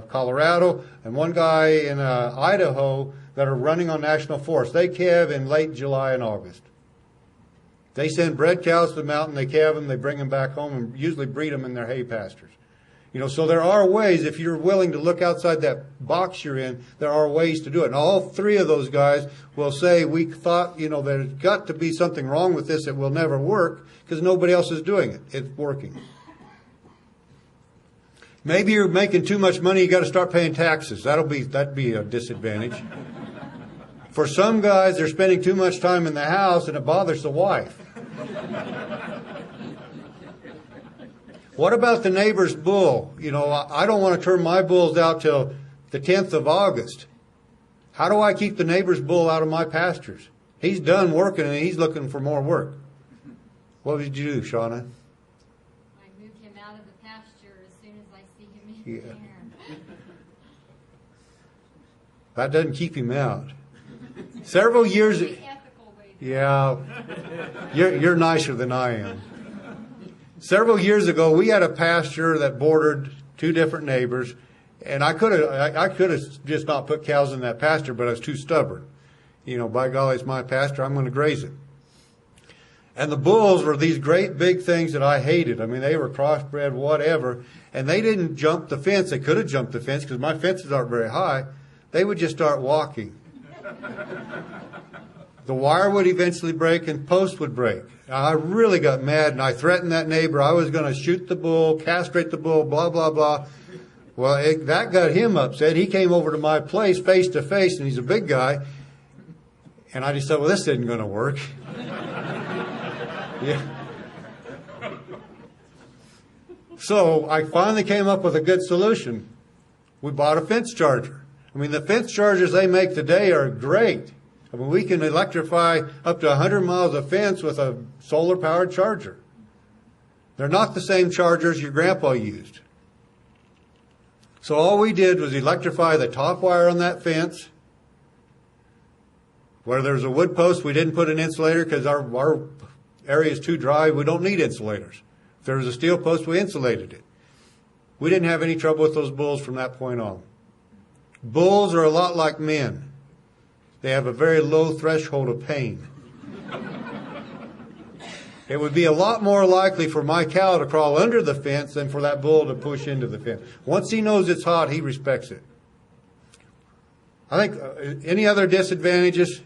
Colorado, and one guy in Idaho that are running on national forest. They calve in late July and August. They send bred cows to the mountain, they calve them, they bring them back home and usually breed them in their hay pastures. So there are ways, if you're willing to look outside that box you're in, there are ways to do it. And all three of those guys will say, we thought, there's got to be something wrong with this. It will never work because nobody else is doing it. It's working. Maybe you're making too much money. You got to start paying taxes. That'd be a disadvantage. For some guys, they're spending too much time in the house and it bothers the wife. What about the neighbor's bull? I don't want to turn my bulls out till the 10th of August. How do I keep the neighbor's bull out of my pastures? He's done working and he's looking for more work. What did you do, Shauna? I moved him out of the pasture as soon as I see him in there. That doesn't keep him out. Several years... Yeah, you're nicer than I am. Several years ago, we had a pasture that bordered two different neighbors, and I could have just not put cows in that pasture, but I was too stubborn. By golly, it's my pasture, I'm going to graze it. And the bulls were these great big things that I hated. I mean, they were crossbred, whatever, and they didn't jump the fence. They could have jumped the fence because my fences aren't very high. They would just start walking. The wire would eventually break and posts would break. I really got mad and I threatened that neighbor. I was going to shoot the bull, castrate the bull, blah, blah, blah. Well, that got him upset. He came over to my place face to face, and he's a big guy. And I just said, well, this isn't going to work. Yeah. So I finally came up with a good solution. We bought a fence charger. I mean, the fence chargers they make today are great. I mean, we can electrify up to 100 miles of fence with a solar-powered charger. They're not the same chargers your grandpa used. So all we did was electrify the top wire on that fence. Where there's a wood post, we didn't put an insulator because our area is too dry. We don't need insulators. If there was a steel post, we insulated it. We didn't have any trouble with those bulls from that point on. Bulls are a lot like men. They have a very low threshold of pain. It would be a lot more likely for my cow to crawl under the fence than for that bull to push into the fence. Once he knows it's hot, he respects it. I think any other disadvantages?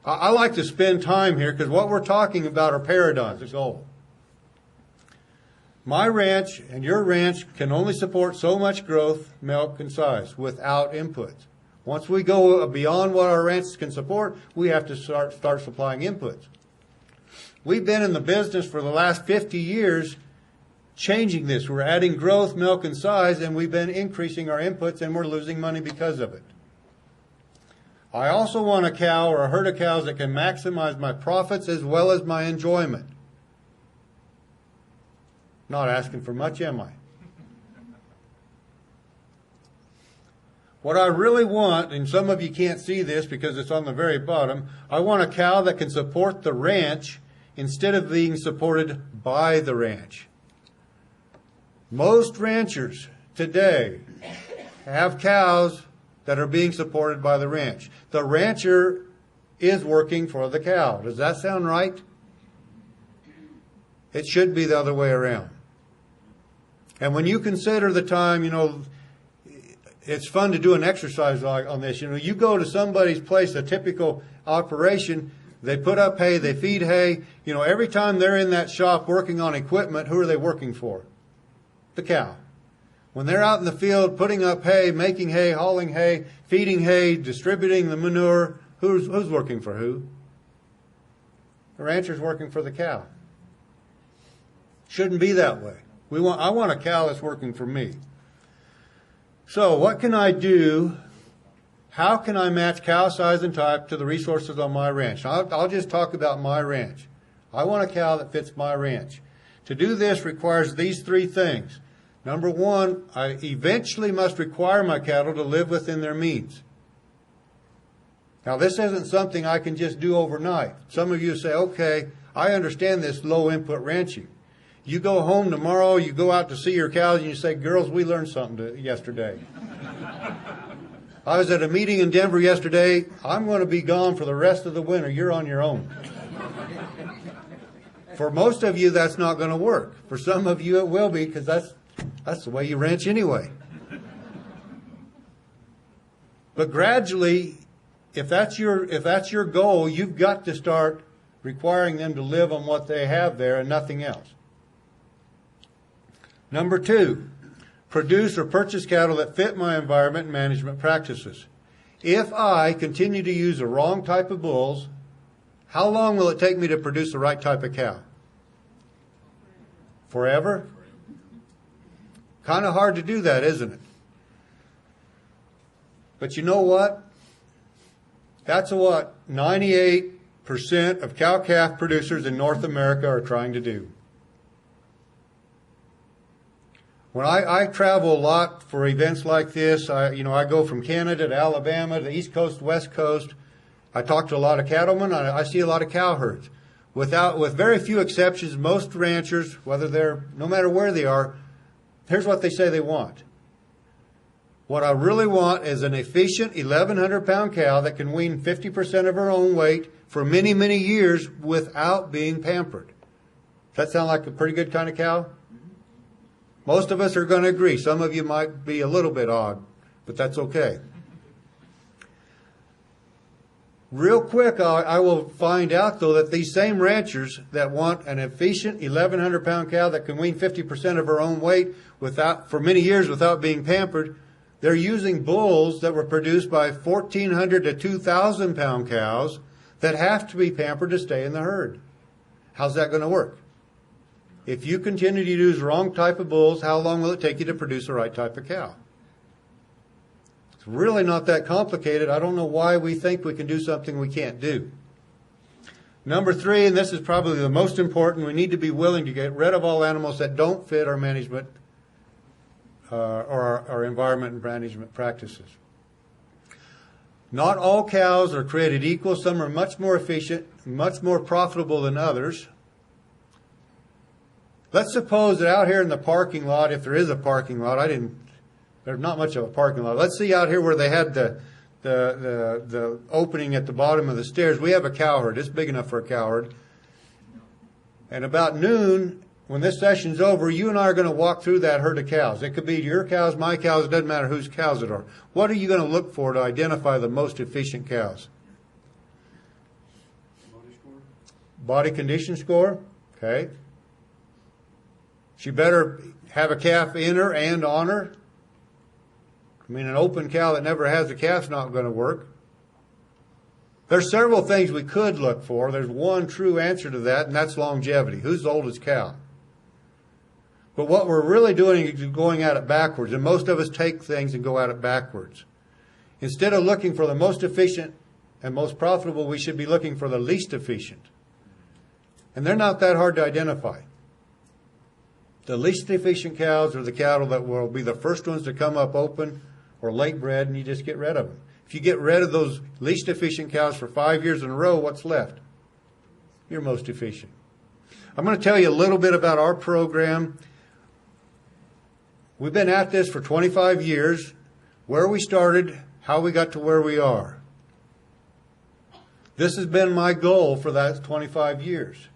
I like to spend time here because what we're talking about are paradigms. It's all. My ranch and your ranch can only support so much growth, milk, and size without inputs. Once we go beyond what our ranches can support, we have to start supplying inputs. We've been in the business for the last 50 years changing this. We're adding growth, milk, and size, and we've been increasing our inputs, and we're losing money because of it. I also want a cow or a herd of cows that can maximize my profits as well as my enjoyment. Not asking for much, am I? What I really want, and some of you can't see this because it's on the very bottom, I want a cow that can support the ranch instead of being supported by the ranch. Most ranchers today have cows that are being supported by the ranch. The rancher is working for the cow. Does that sound right? It should be the other way around. And when you consider the time, it's fun to do an exercise on this. You go to somebody's place, a typical operation, they put up hay, they feed hay. Every time they're in that shop working on equipment, who are they working for? The cow. When they're out in the field putting up hay, making hay, hauling hay, feeding hay, distributing the manure, who's working for who? The rancher's working for the cow. Shouldn't be that way. I want a cow that's working for me. So what can I do? How can I match cow size and type to the resources on my ranch? I'll just talk about my ranch. I want a cow that fits my ranch. To do this requires these three things. Number one, I eventually must require my cattle to live within their means. Now, this isn't something I can just do overnight. Some of you say, okay, I understand this low input ranching. You go home tomorrow, you go out to see your cows, and you say, girls, we learned something yesterday. I was at a meeting in Denver yesterday. I'm going to be gone for the rest of the winter. You're on your own. For most of you, that's not going to work. For some of you, it will be, because that's the way you ranch anyway. But gradually, if that's your goal, you've got to start requiring them to live on what they have there and nothing else. Number two, produce or purchase cattle that fit my environment and management practices. If I continue to use the wrong type of bulls, how long will it take me to produce the right type of cow? Forever? Kind of hard to do that, isn't it? But you know what? That's what 98% of cow-calf producers in North America are trying to do. When I travel a lot for events like this, I go from Canada to Alabama, to the East Coast, West Coast. I talk to a lot of cattlemen. I see a lot of cow herds. With very few exceptions, most ranchers, no matter where they are, here's what they say they want. What I really want is an efficient 1,100-pound cow that can wean 50% of her own weight for many, many years without being pampered. Does that sound like a pretty good kind of cow? Most of us are going to agree. Some of you might be a little bit odd, but that's okay. Real quick, I will find out, though, that these same ranchers that want an efficient 1,100-pound cow that can wean 50% of her own weight for many years without being pampered, they're using bulls that were produced by 1,400 to 2,000-pound cows that have to be pampered to stay in the herd. How's that going to work? If you continue to use the wrong type of bulls, how long will it take you to produce the right type of cow? It's really not that complicated. I don't know why we think we can do something we can't do. Number three, and this is probably the most important, we need to be willing to get rid of all animals that don't fit our management or our environment and management practices. Not all cows are created equal. Some are much more efficient, much more profitable than others. Let's suppose that out here in the parking lot, if there is a parking lot, there's not much of a parking lot. Let's see out here where they had the opening at the bottom of the stairs. We have a cow herd. It's big enough for a cow herd. And about noon, when this session's over, you and I are going to walk through that herd of cows. It could be your cows, my cows, it doesn't matter whose cows it are. What are you going to look for to identify the most efficient cows? Body score? Body condition score, okay. She better have a calf in her and on her. I mean, an open cow that never has a calf's not going to work. There's several things we could look for. There's one true answer to that, and that's longevity. Who's the oldest cow? But what we're really doing is going at it backwards, and most of us take things and go at it backwards. Instead of looking for the most efficient and most profitable, we should be looking for the least efficient. And they're not that hard to identify. The least efficient cows are the cattle that will be the first ones to come up open or late bred, and you just get rid of them. If you get rid of those least efficient cows for 5 years in a row, what's left? Your most efficient. I'm going to tell you a little bit about our program. We've been at this for 25 years, where we started, how we got to where we are. This has been my goal for that 25 years.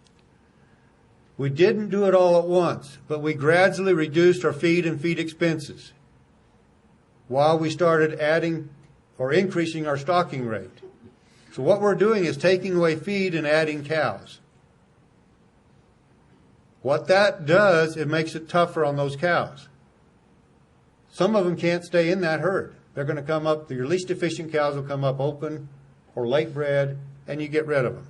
We didn't do it all at once, but we gradually reduced our feed and feed expenses while we started adding or increasing our stocking rate. So what we're doing is taking away feed and adding cows. What that does, it makes it tougher on those cows. Some of them can't stay in that herd. They're going to come up, your least efficient cows will come up open or late bred, and you get rid of them.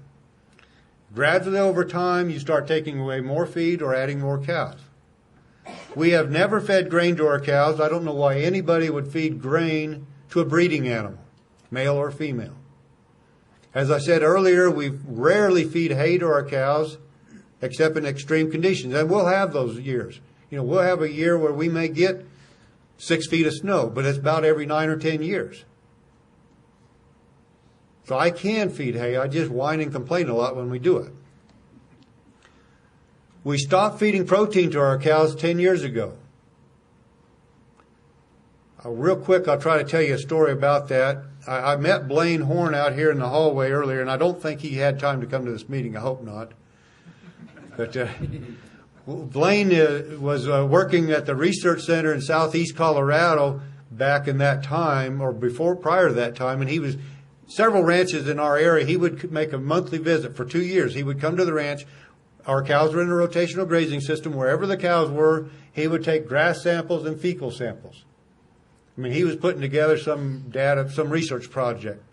Gradually over time, you start taking away more feed or adding more cows. We have never fed grain to our cows. I don't know why anybody would feed grain to a breeding animal, male or female. As I said earlier, we rarely feed hay to our cows, except in extreme conditions. And we'll have those years. You know, we'll have a year where we may get 6 feet of snow, but it's about every 9 or 10 years. So I can feed hay. I just whine and complain a lot when we do it. We stopped feeding protein to our cows 10 years ago. Real quick, I'll try to tell you a story about that. I met Blaine Horn out here in the hallway earlier, and I don't think he had time to come to this meeting. I hope not. But Blaine was working at the research center in southeast Colorado back in that time, or prior to that time, and he was several ranches in our area. He would make a monthly visit for 2 years. He would come to the ranch. Our cows were in a rotational grazing system. Wherever the cows were, he would take grass samples and fecal samples. I mean, he was putting together some data, some research project.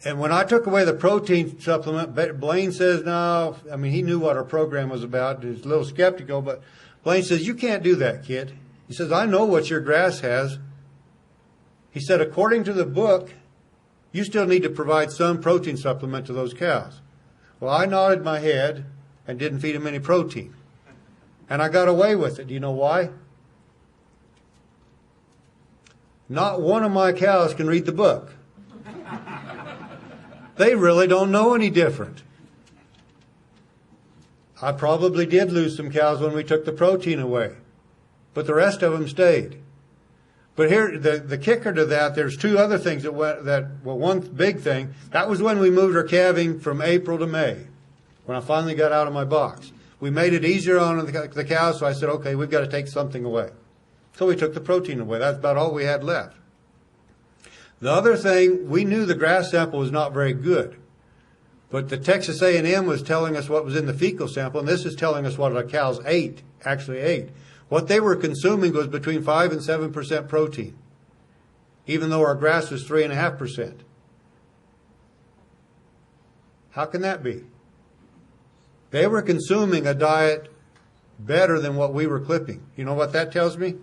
And when I took away the protein supplement, Blaine says, no, I mean, he knew what our program was about. He was a little skeptical, but Blaine says, you can't do that, kid. He says, I know what your grass has. He said, according to the book, you still need to provide some protein supplement to those cows. Well, I nodded my head and didn't feed them any protein. And I got away with it. Do you know why? Not one of my cows can read the book. They really don't know any different. I probably did lose some cows when we took the protein away, but the rest of them stayed. But here, the kicker to that, there's two other things one big thing, that was when we moved our calving from April to May, when I finally got out of my box. We made it easier on the cows, so I said, okay, we've got to take something away. So we took the protein away. That's about all we had left. The other thing, we knew the grass sample was not very good. But the Texas A&M was telling us what was in the fecal sample, and this is telling us what our cows actually ate. What they were consuming was between 5 and 7% protein, even though our grass was 3.5%. How can that be? They were consuming a diet better than what we were clipping. You know what that tells me?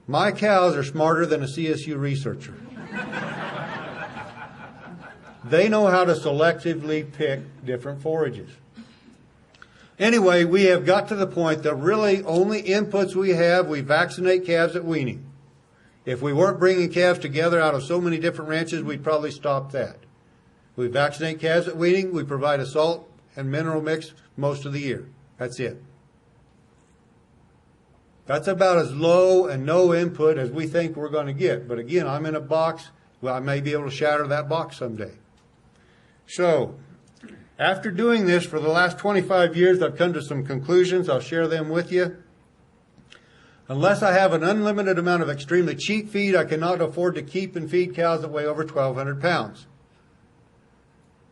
My cows are smarter than a CSU researcher. They know how to selectively pick different forages. Anyway, we have got to the point that really only inputs we have, we vaccinate calves at weaning. If we weren't bringing calves together out of so many different ranches, we'd probably stop that. We vaccinate calves at weaning. We provide a salt and mineral mix most of the year. That's it. That's about as low and no input as we think we're going to get. But again, I'm in a box. Well, I may be able to shatter that box someday. So, After doing this for the last 25 years, I've come to some conclusions. I'll share them with you. Unless I have an unlimited amount of extremely cheap feed, I cannot afford to keep and feed cows that weigh over 1,200 pounds.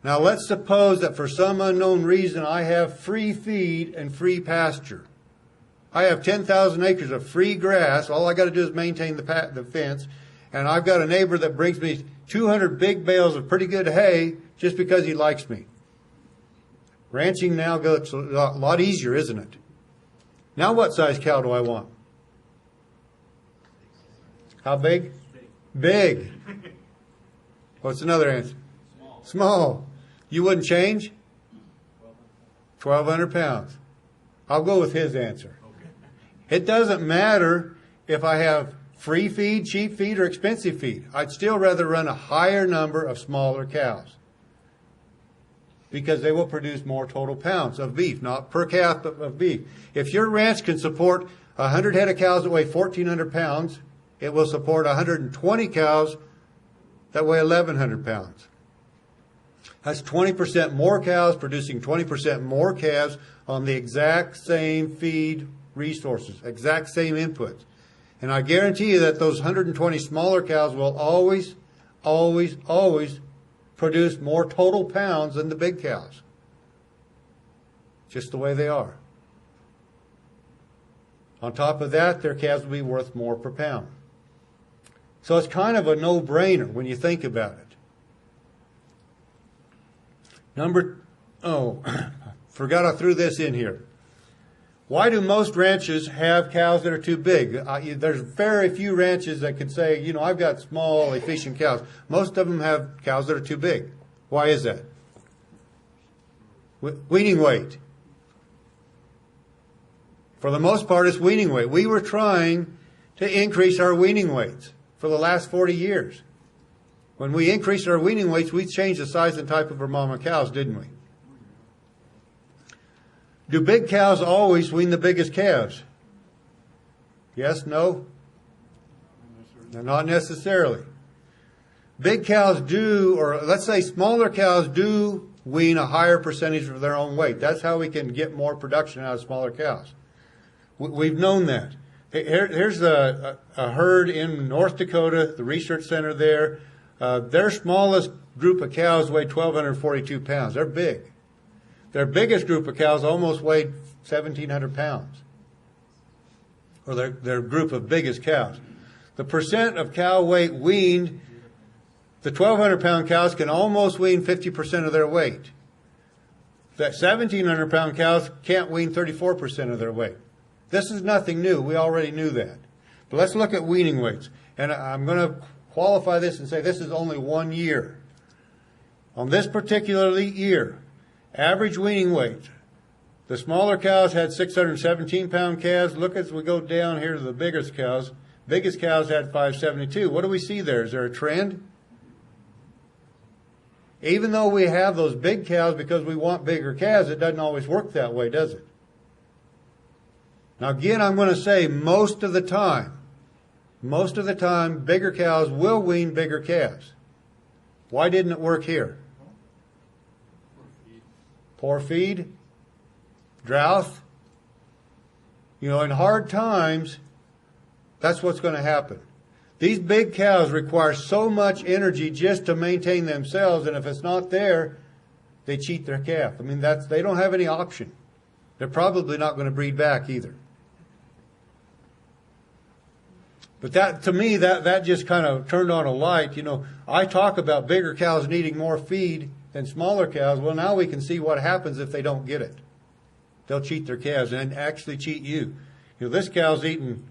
Now let's suppose that for some unknown reason I have free feed and free pasture. I have 10,000 acres of free grass. All I got to do is maintain the fence. And I've got a neighbor that brings me 200 big bales of pretty good hay just because he likes me. Ranching now goes a lot easier, isn't it? Now what size cow do I want? How big? Big. What's another answer? Small. You wouldn't change? 1,200 pounds. I'll go with his answer. It doesn't matter if I have free feed, cheap feed, or expensive feed. I'd still rather run a higher number of smaller cows because they will produce more total pounds of beef, not per calf, but of beef. If your ranch can support 100 head of cows that weigh 1,400 pounds, it will support 120 cows that weigh 1,100 pounds. That's 20% more cows producing 20% more calves on the exact same feed resources, exact same inputs. And I guarantee you that those 120 smaller cows will always, always, always produce more total pounds than the big cows. Just the way they are. On top of that, their calves will be worth more per pound. So it's kind of a no-brainer when you think about it. Forgot I threw this in here. Why do most ranches have cows that are too big? There's very few ranches that could say, you know, I've got small, efficient cows. Most of them have cows that are too big. Why is that? Weaning weight. For the most part, it's weaning weight. We were trying to increase our weaning weights for the last 40 years. When we increased our weaning weights, we changed the size and type of our mama cows, didn't we? Do big cows always wean the biggest calves? Yes, no? Not necessarily. Big cows do, or let's say smaller cows do wean a higher percentage of their own weight. That's how we can get more production out of smaller cows. We've known that. Here's a herd in North Dakota, the research center there. Their smallest group of cows weighed 1,242 pounds. They're big. Their biggest group of cows almost weighed 1,700 pounds. Or their group of biggest cows. The percent of cow weight weaned, the 1,200 pound cows can almost wean 50% of their weight. That 1,700 pound cows can't wean 34% of their weight. This is nothing new. We already knew that. But let's look at weaning weights. And I'm going to qualify this and say this is only 1 year. On this particular year, average weaning weight, the smaller cows had 617 pound calves. Look as we go down here to the biggest cows. Biggest cows had 572. What do we see there? Is there a trend? Even though we have those big cows because we want bigger calves, it doesn't always work that way, does it? Now again, I'm going to say most of the time, bigger cows will wean bigger calves. Why didn't it work here? Poor feed, drought. You know, in hard times, that's what's going to happen. These big cows require so much energy just to maintain themselves, and if it's not there, they cheat their calf. I mean, they don't have any option. They're probably not going to breed back either. But that, to me, that just kind of turned on a light. You know, I talk about bigger cows needing more feed than smaller cows. Well, now we can see what happens if they don't get it. They'll cheat their calves and actually cheat you. You know, this cow's eating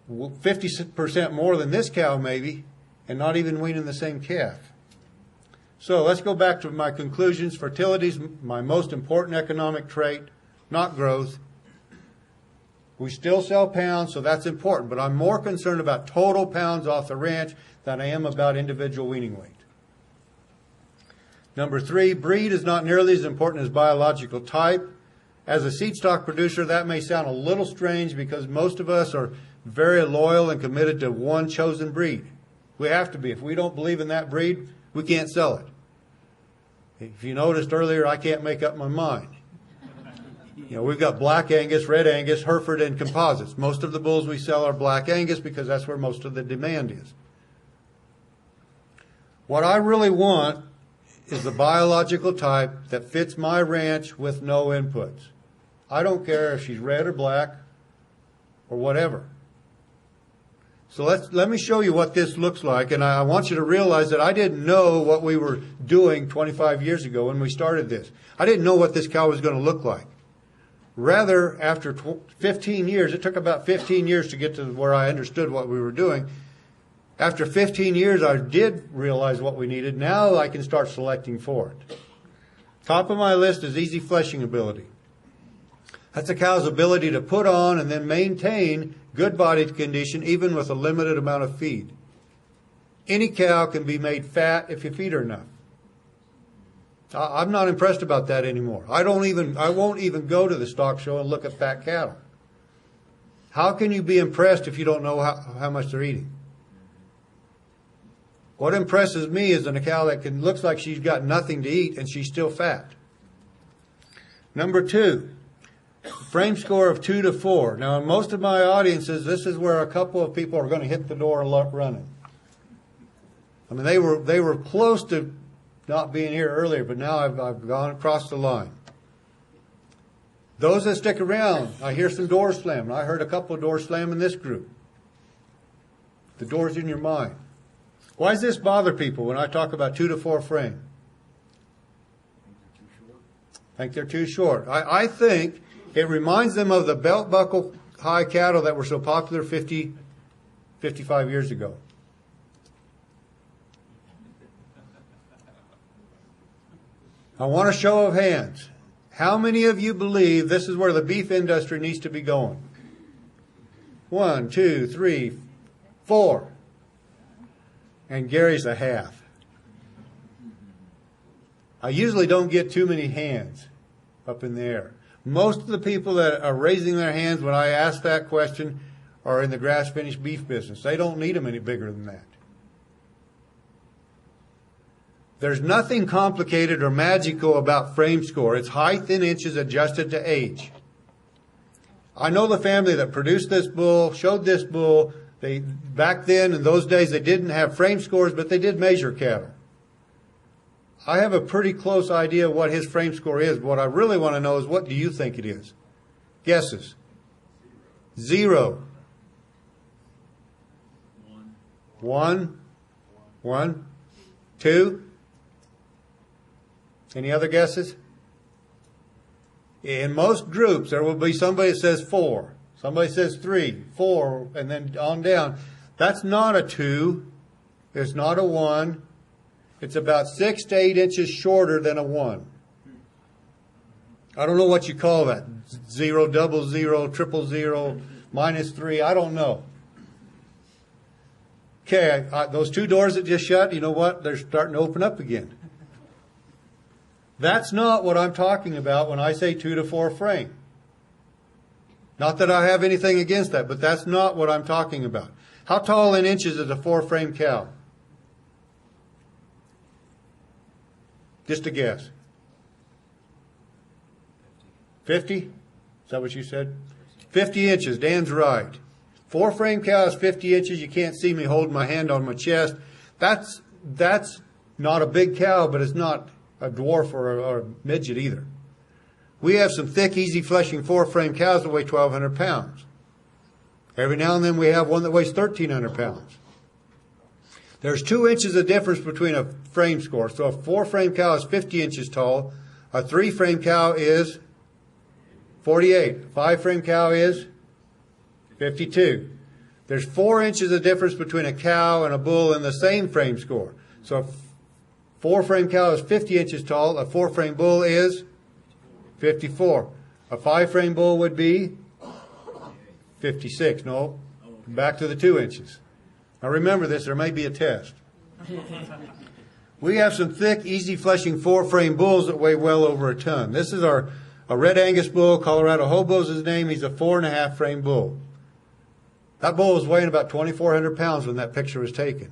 50% more than this cow maybe, and not even weaning the same calf. So let's go back to my conclusions. Fertility is my most important economic trait, not growth. We still sell pounds, so that's important, but I'm more concerned about total pounds off the ranch than I am about individual weaning weight. Number 3, breed is not nearly as important as biological type. As a seed stock producer, that may sound a little strange because most of us are very loyal and committed to one chosen breed. We have to be. If we don't believe in that breed, we can't sell it. If you noticed earlier, I can't make up my mind. You know, we've got Black Angus, Red Angus, Hereford, and composites. Most of the bulls we sell are Black Angus because that's where most of the demand is. What I really want is the biological type that fits my ranch with no inputs. I don't care if she's red or black or whatever. So let me show you what this looks like, and I want you to realize that I didn't know what we were doing 25 years ago when we started this. I didn't know what this cow was going to look like. Rather, after 15 years, it took about 15 years to get to where I understood what we were doing. After 15 years, I did realize what we needed. Now I can start selecting for it. Top of my list is easy fleshing ability. That's a cow's ability to put on and then maintain good body condition even with a limited amount of feed. Any cow can be made fat if you feed her enough. I'm not impressed about that anymore. I won't even go to the stock show and look at fat cattle. How can you be impressed if you don't know how much they're eating? What impresses me is in a cow that looks like she's got nothing to eat and she's still fat. Number 2, frame score of 2 to 4. Now, in most of my audiences, this is where a couple of people are going to hit the door and running. I mean, they were close to not being here earlier, but now I've gone across the line. Those that stick around, I hear some doors slamming. I heard a couple of doors slam in this group. The door's in your mind. Why does this bother people when I talk about 2 to 4 frame? Think they're too short. I think it reminds them of the belt buckle high cattle that were so popular 55 years ago. I want a show of hands. How many of you believe this is where the beef industry needs to be going? 1, 2, 3, 4. And Gary's a half. I usually don't get too many hands up in the air. Most of the people that are raising their hands when I ask that question are in the grass-finished beef business. They don't need them any bigger than that. There's nothing complicated or magical about frame score. It's height in inches adjusted to age. I know the family that produced this bull, showed this bull. Back then, in those days, they didn't have frame scores, but they did measure cattle. I have a pretty close idea what his frame score is. What I really want to know is, what do you think it is? Guesses? 0. 1. 1. 2. Any other guesses? In most groups, there will be somebody that says 4. Somebody says 3, 4, and then on down. That's not a 2. It's not a 1. It's about 6 to 8 inches shorter than a 1. I don't know what you call that. 0, 0, 0, 0, 0, -3. I don't know. Okay, those 2 doors that just shut, you know what? They're starting to open up again. That's not what I'm talking about when I say 2 to 4 frame. Not that I have anything against that, but that's not what I'm talking about. How tall in inches is a 4 frame cow? Just a guess. 50? Is that what you said? 50 inches. Dan's right. 4 frame cow is 50 inches. You can't see me holding my hand on my chest. That's not a big cow, but it's not a dwarf or a midget either. We have some thick, easy fleshing 4 frame cows that weigh 1,200 pounds. Every now and then we have one that weighs 1,300 pounds. There's 2 inches of difference between a frame score. So a 4 frame cow is 50 inches tall. A 3 frame cow is 48. A 5 frame cow is 52. There's 4 inches of difference between a cow and a bull in the same frame score. So a 4 frame cow is 50 inches tall. A 4 frame bull is 54. A 5 frame bull would be 56. No, back to the 2 inches. Now remember this, there may be a test. We have some thick, easy fleshing 4 frame bulls that weigh well over a ton. This is a Red Angus bull. Colorado Hobo's his name. He's a 4.5 frame bull. That bull was weighing about 2,400 pounds when that picture was taken.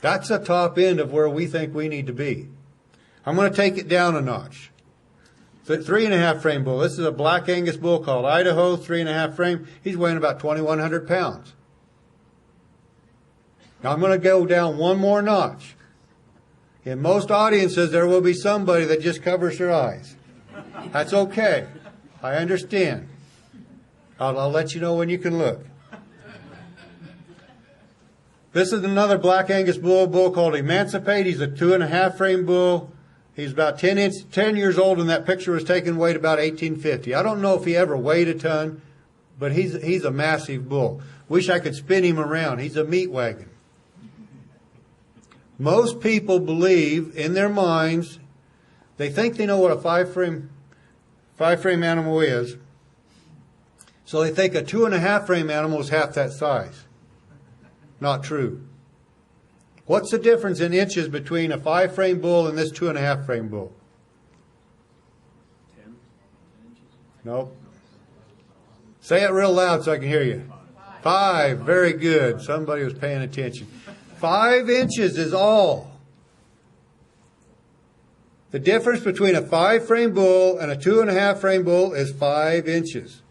That's the top end of where we think we need to be. I'm going to take it down a notch. 3.5 frame bull. This is a Black Angus bull called Idaho, 3.5 frame. He's weighing about 2,100 pounds. Now I'm going to go down one more notch. In most audiences, there will be somebody that just covers their eyes. That's okay. I understand. I'll let you know when you can look. This is another Black Angus bull called Emancipate. He's a 2.5 frame bull. He's about 10 years old when that picture was taken, weighed about 1850. I don't know if he ever weighed a ton, but he's a massive bull. Wish I could spin him around. He's a meat wagon. Most people believe in their minds, they think they know what a five frame animal is. So they think a 2.5 frame animal is half that size. Not true. What's the difference in inches between a 5 frame bull and this 2.5 frame bull? 10 inches? Nope. Say it real loud so I can hear you. 5. Very good. Somebody was paying attention. 5 inches is all. The difference between a 5 frame bull and a 2.5 frame bull is 5 inches.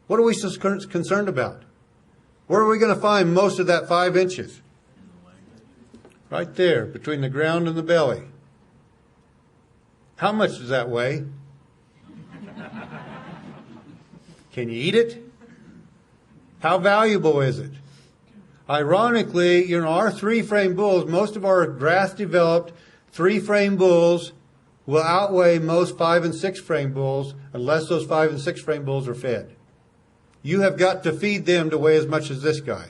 What are we so concerned about? Where are we going to find most of that 5 inches? Right there, between the ground and the belly. How much does that weigh? Can you eat it? How valuable is it? Ironically, our 3-frame bulls, most of our grass-developed 3-frame bulls will outweigh most 5 and 6-frame bulls unless those 5 and 6-frame bulls are fed. You have got to feed them to weigh as much as this guy.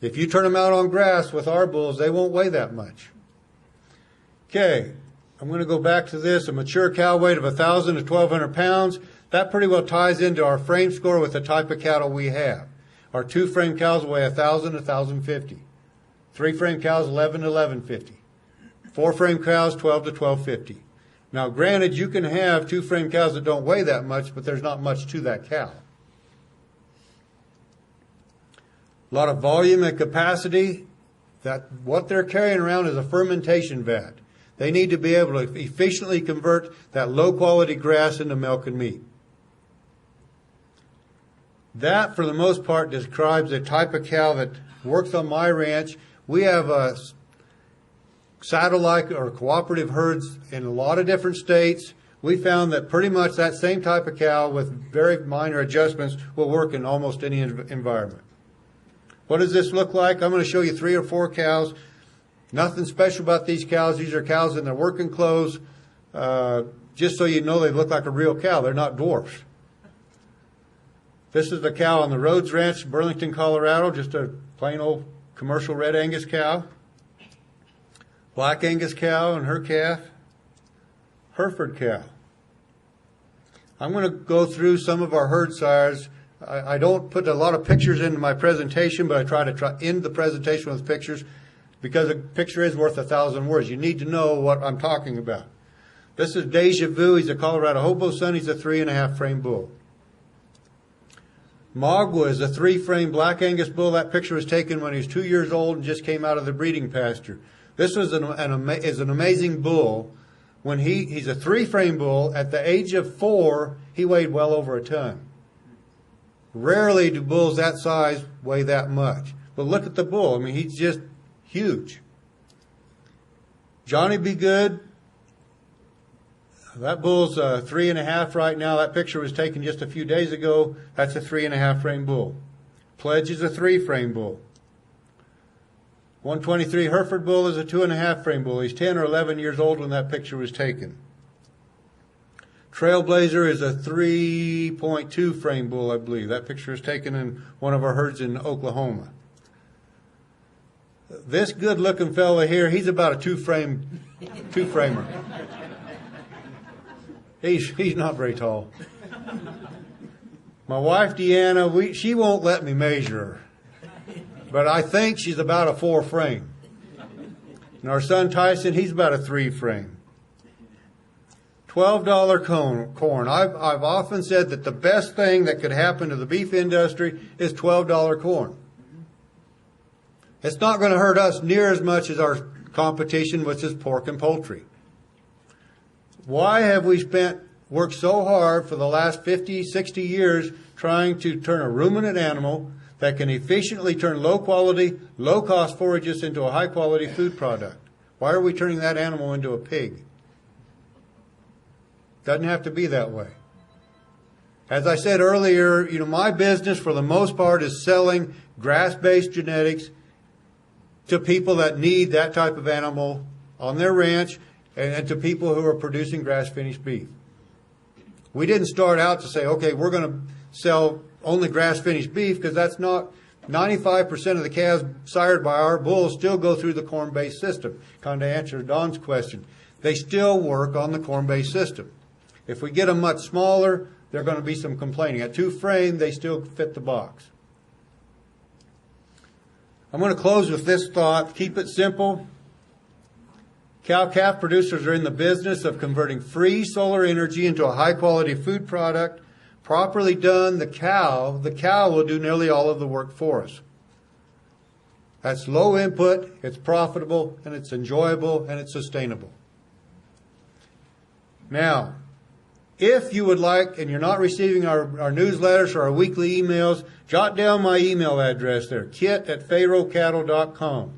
If you turn them out on grass with our bulls, they won't weigh that much. Okay, I'm going to go back to this. A mature cow weight of 1,000 to 1,200 pounds. That pretty well ties into our frame score with the type of cattle we have. Our 2-frame cows weigh 1,000 to 1,050. 3-frame cows 11 to 1,150. 4-frame cows 12 to 1,250. Now, granted, you can have 2-frame cows that don't weigh that much, but there's not much to that cow. A lot of volume and capacity. That what they're carrying around is a fermentation vat. They need to be able to efficiently convert that low-quality grass into milk and meat. That, for the most part, describes the type of cow that works on my ranch. We have satellite or cooperative herds in a lot of different states. We found that pretty much that same type of cow with very minor adjustments will work in almost any environment. What does this look like? I'm going to show you 3 or 4 cows. Nothing special about these cows. These are cows in their working clothes. Just so you know, they look like a real cow. They're not dwarfs. This is the cow on the Rhodes Ranch, Burlington, Colorado. Just a plain old commercial red Angus cow. Black Angus cow and her calf. Hereford cow. I'm going to go through some of our herd sires. I don't put a lot of pictures into my presentation, but I try to end the presentation with pictures because a picture is worth 1,000 words. You need to know what I'm talking about. This is Deja Vu. He's a Colorado hobo son. He's a 3.5 frame bull. Magua is a 3-frame Black Angus bull. That picture was taken when he was 2 years old and just came out of the breeding pasture. This was an amazing bull. When he's a 3-frame bull, at the age of 4, he weighed well over a ton. Rarely do bulls that size weigh that much. But look at the bull. I mean, he's just huge. Johnny Be Good. That bull's 3.5 right now. That picture was taken just a few days ago. That's a 3.5 frame bull. Pledge is a 3-frame bull. 123 Hereford bull is a 2.5 frame bull. He's 10 or 11 years old when that picture was taken. Trailblazer is a 3.2 frame bull, I believe. That picture is taken in one of our herds in Oklahoma. This good-looking fella here, he's about a two-framer. He's not very tall. My wife, Deanna, she won't let me measure her. But I think she's about a 4-frame. And our son Tyson, he's about a 3-frame. $12 corn. I've often said that the best thing that could happen to the beef industry is $12 corn. It's not going to hurt us near as much as our competition, which is pork and poultry. Why have we worked so hard for the last 50, 60 years trying to turn a ruminant animal that can efficiently turn low quality, low cost forages into a high quality food product? Why are we turning that animal into a pig? Doesn't have to be that way. As I said earlier, my business for the most part is selling grass-based genetics to people that need that type of animal on their ranch and to people who are producing grass-finished beef. We didn't start out to say, okay, we're going to sell only grass-finished beef, because that's not 95% of the calves sired by our bulls still go through the corn-based system. Kind of answer Don's question. They still work on the corn-based system. If we get them much smaller, there are going to be some complaining. At 2 frame, they still fit the box. I'm going to close with this thought. Keep it simple. Cow-calf producers are in the business of converting free solar energy into a high-quality food product. Properly done, the cow will do nearly all of the work for us. That's low input, it's profitable, and it's enjoyable, and it's sustainable. Now, if you would like, and you're not receiving our newsletters or our weekly emails, jot down my email address there, kit@pharocattle.com.